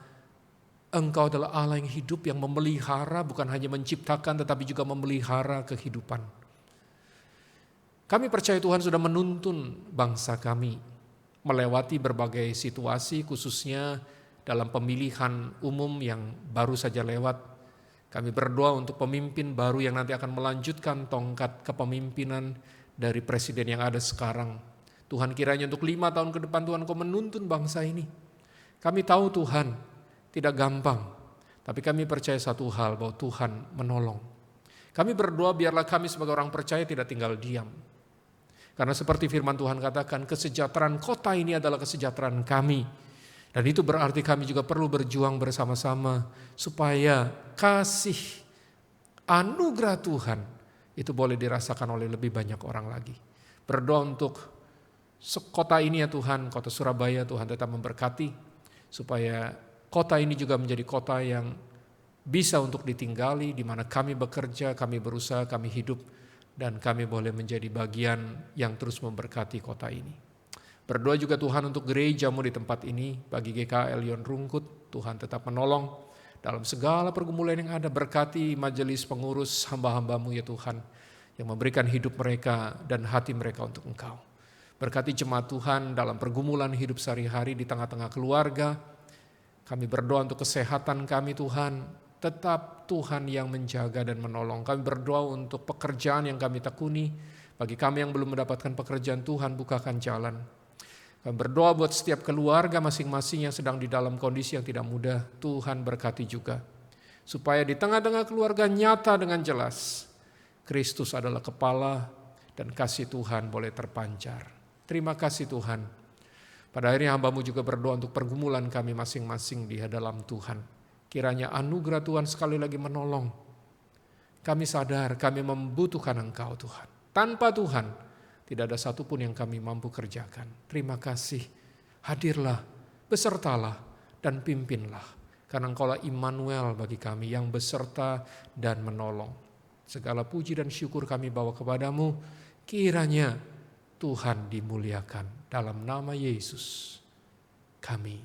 Engkau adalah Allah yang hidup, yang memelihara, bukan hanya menciptakan tetapi juga memelihara kehidupan. Kami percaya Tuhan sudah menuntun bangsa kami melewati berbagai situasi, khususnya dalam pemilihan umum yang baru saja lewat. Kami berdoa untuk pemimpin baru yang nanti akan melanjutkan tongkat kepemimpinan dari presiden yang ada sekarang. Tuhan, kiranya untuk 5 tahun ke depan Tuhan Kau menuntun bangsa ini. Kami tahu Tuhan tidak gampang, tapi kami percaya satu hal, bahwa Tuhan menolong. Kami berdoa biarlah kami sebagai orang percaya tidak tinggal diam. Karena seperti firman Tuhan katakan, kesejahteraan kota ini adalah kesejahteraan kami. Dan itu berarti kami juga perlu berjuang bersama-sama supaya kasih anugerah Tuhan itu boleh dirasakan oleh lebih banyak orang lagi. Berdoa untuk kota ini ya Tuhan, kota Surabaya, Tuhan tetap memberkati supaya kota ini juga menjadi kota yang bisa untuk ditinggali, di mana kami bekerja, kami berusaha, kami hidup, dan kami boleh menjadi bagian yang terus memberkati kota ini. Berdoa juga Tuhan untuk gereja-Mu di tempat ini, bagi GKL Leon Rungkut, Tuhan tetap menolong dalam segala pergumulan yang ada. Berkati majelis pengurus hamba-hamba-Mu ya Tuhan, yang memberikan hidup mereka dan hati mereka untuk Engkau. Berkati jemaat Tuhan dalam pergumulan hidup sehari-hari di tengah-tengah keluarga. Kami berdoa untuk kesehatan kami Tuhan, tetap Tuhan yang menjaga dan menolong. Kami berdoa untuk pekerjaan yang kami tekuni, bagi kami yang belum mendapatkan pekerjaan Tuhan bukakan jalan. Kami berdoa buat setiap keluarga masing-masing yang sedang di dalam kondisi yang tidak mudah, Tuhan berkati juga. Supaya di tengah-tengah keluarga nyata dengan jelas, Kristus adalah kepala dan kasih Tuhan boleh terpancar. Terima kasih Tuhan. Pada akhirnya hamba-Mu juga berdoa untuk pergumulan kami masing-masing di dalam Tuhan. Kiranya anugerah Tuhan sekali lagi menolong. Kami sadar kami membutuhkan Engkau Tuhan. Tanpa Tuhan tidak ada satupun yang kami mampu kerjakan. Terima kasih. Hadirlah, besertalah dan pimpinlah. Karena Engkaulah Immanuel bagi kami yang beserta dan menolong. Segala puji dan syukur kami bawa kepadamu. Kiranya Tuhan dimuliakan. Dalam nama Yesus kami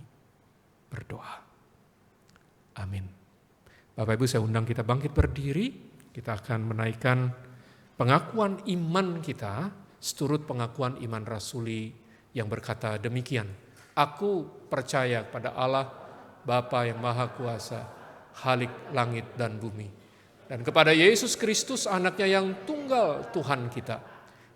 berdoa. Amin. Bapak Ibu, saya undang kita bangkit berdiri. Kita akan menaikkan pengakuan iman kita seturut pengakuan iman rasuli yang berkata demikian. Aku percaya pada Allah Bapa yang Maha Kuasa, Khalik langit dan bumi, dan kepada Yesus Kristus anaknya yang tunggal Tuhan kita,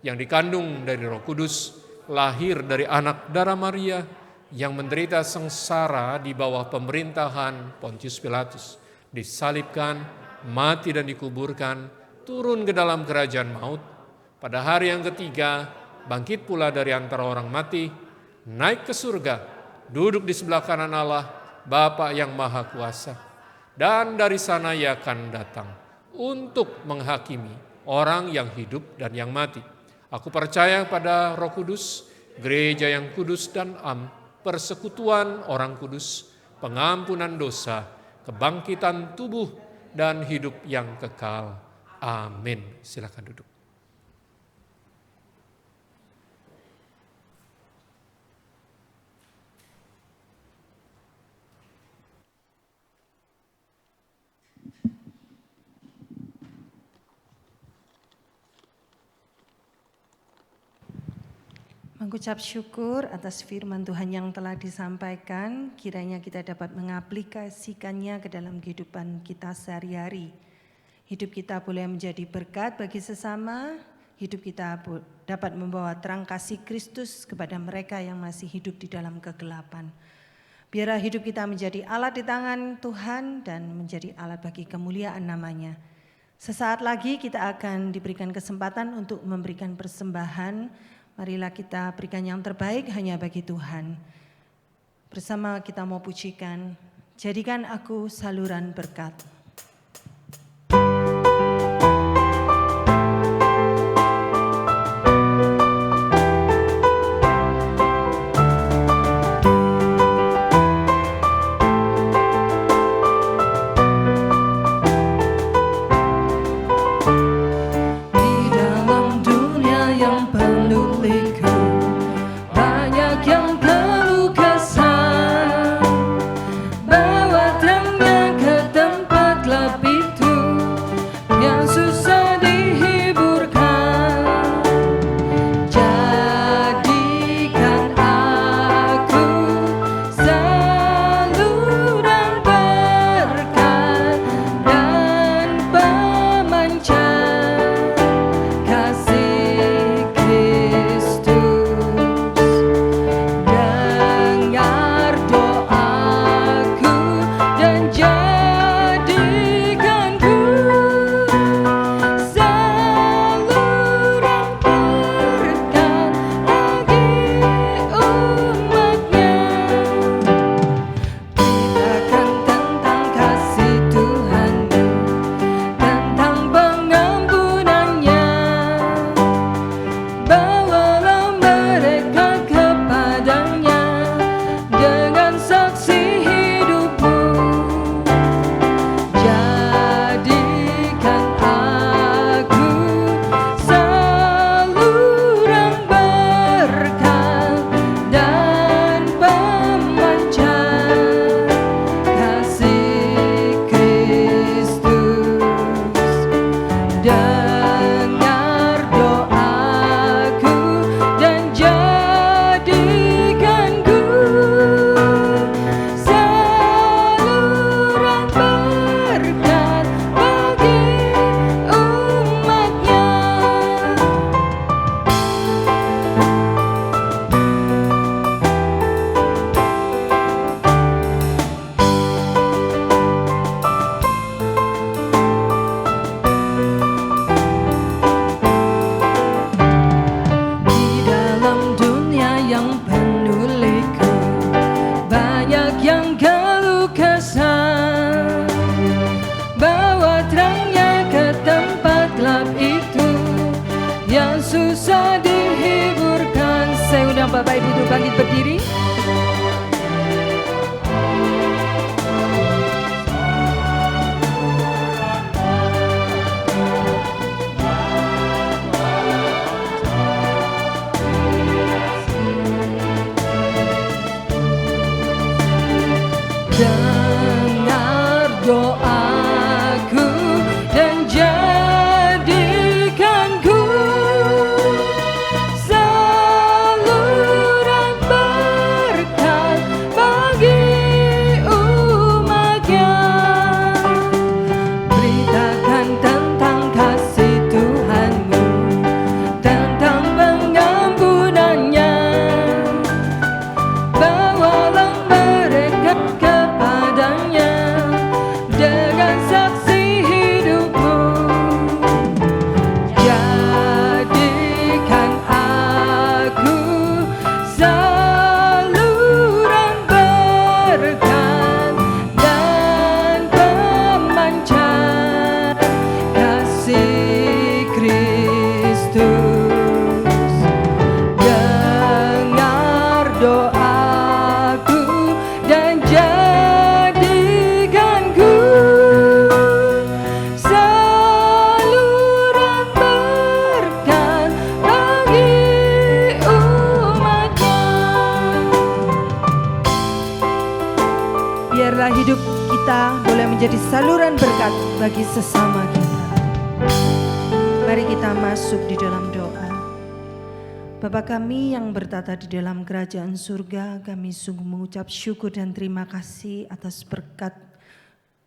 yang dikandung dari Roh Kudus, lahir dari anak darah Maria, yang menderita sengsara di bawah pemerintahan Pontius Pilatus, disalibkan, mati dan dikuburkan, turun ke dalam kerajaan maut, pada hari yang ketiga bangkit pula dari antara orang mati, naik ke surga, duduk di sebelah kanan Allah Bapa yang Maha Kuasa, dan dari sana Ia akan datang untuk menghakimi orang yang hidup dan yang mati. Aku percaya pada Roh Kudus, gereja yang kudus dan am, persekutuan orang kudus, pengampunan dosa, kebangkitan tubuh, dan hidup yang kekal. Amin. Silakan duduk. Mengucap syukur atas firman Tuhan yang telah disampaikan, kiranya kita dapat mengaplikasikannya ke dalam kehidupan kita sehari-hari. Hidup kita boleh menjadi berkat bagi sesama, hidup kita dapat membawa terang kasih Kristus kepada mereka yang masih hidup di dalam kegelapan. Biarlah hidup kita menjadi alat di tangan Tuhan dan menjadi alat bagi kemuliaan nama-Nya. Sesaat lagi kita akan diberikan kesempatan untuk memberikan persembahan. Marilah kita berikan yang terbaik hanya bagi Tuhan. Bersama kita mau pujikan, jadikan aku saluran berkat. Bapak Ibu untuk bangkit berdiri. Dengar doaku dan jadikanku saluran berkat bagi umat-Nya. Beritakan tentang kasih Tuhan-Mu, tentang pengampunan-Nya. Bawalah mereka kepadanya dengan saksi hidupmu. Jadikan aku saluran berkat dan pemancar kasih Kristus. Dengar doaku dan jadikanku saluran berkat bagi umat-Nya. Biarlah hidup kita boleh menjadi saluran berkat bagi sesama kita. Mari kita masuk di dalam doa. Bapa kami yang bertata di dalam kerajaan surga, kami sungguh mengucap syukur dan terima kasih atas berkat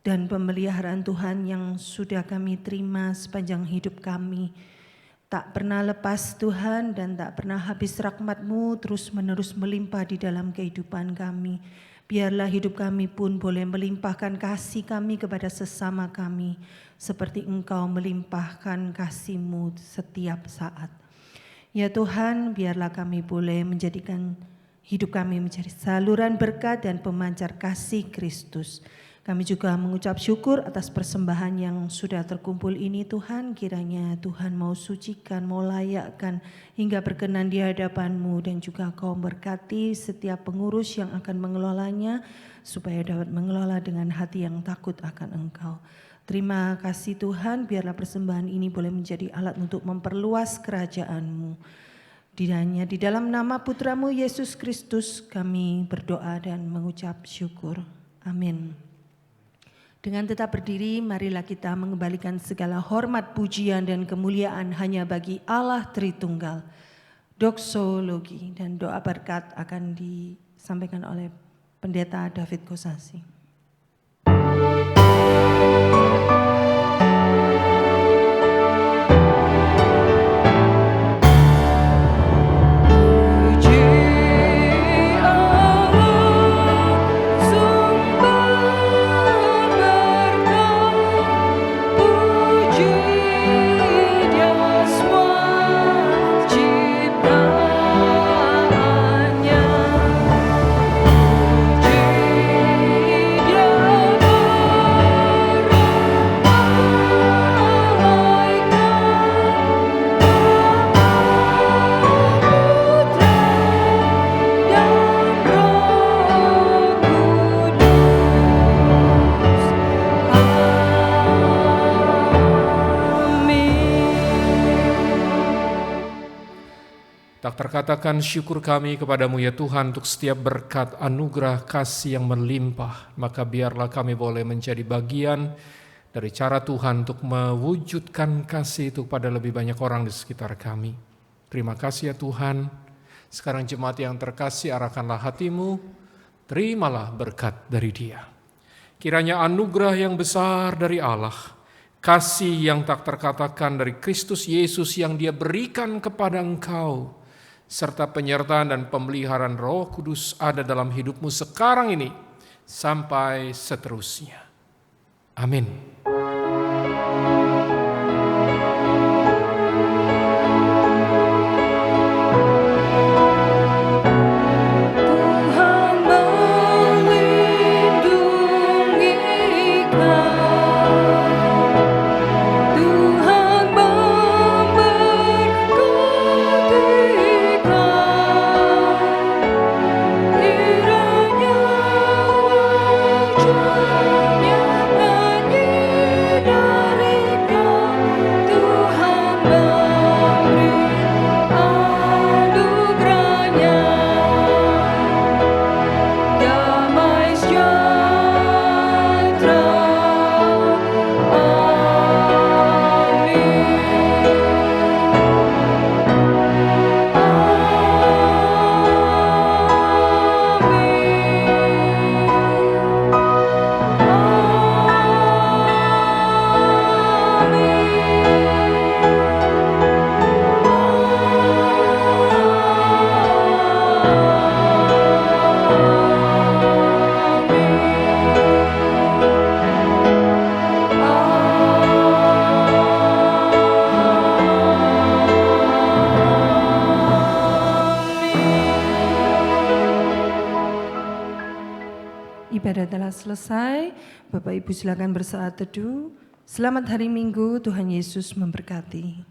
dan pemeliharaan Tuhan yang sudah kami terima sepanjang hidup kami. tak pernah lepas Tuhan dan tak pernah habis rahmat-Mu terus menerus melimpah di dalam kehidupan kami. Biarlah hidup kami pun boleh melimpahkan kasih kami kepada sesama kami, seperti Engkau melimpahkan kasih-Mu setiap saat. Ya Tuhan, biarlah kami boleh menjadikan hidup kami menjadi saluran berkat dan pemancar kasih Kristus. Kami juga mengucap syukur atas persembahan yang sudah terkumpul ini Tuhan. Kiranya Tuhan mau sucikan, mau layakkan hingga berkenan di hadapan-Mu. Dan juga Kau berkati setiap pengurus yang akan mengelolanya, supaya dapat mengelola dengan hati yang takut akan Engkau. Terima kasih Tuhan, biarlah persembahan ini boleh menjadi alat untuk memperluas kerajaan-Mu. Hanya di dalam nama Putra-Mu Yesus Kristus kami berdoa dan mengucap syukur. Amin. Dengan tetap berdiri, marilah kita mengembalikan segala hormat, pujian, dan kemuliaan hanya bagi Allah Tritunggal. Doksologi dan doa berkat akan disampaikan oleh Pendeta David Kosasi. Tak terkatakan syukur kami kepadamu ya Tuhan untuk setiap berkat, anugerah, kasih yang melimpah. Maka biarlah kami boleh menjadi bagian dari cara Tuhan untuk mewujudkan kasih itu pada lebih banyak orang di sekitar kami. Terima kasih ya Tuhan. Sekarang jemaat yang terkasih, arahkanlah hatimu, terimalah berkat dari Dia. Kiranya anugerah yang besar dari Allah, kasih yang tak terkatakan dari Kristus Yesus yang Dia berikan kepada engkau, serta penyertaan dan pemeliharaan Roh Kudus ada dalam hidupmu sekarang ini sampai seterusnya. Amin. Ibadah telah selesai, Bapak Ibu silakan bersaat teduh. Selamat hari Minggu, Tuhan Yesus memberkati.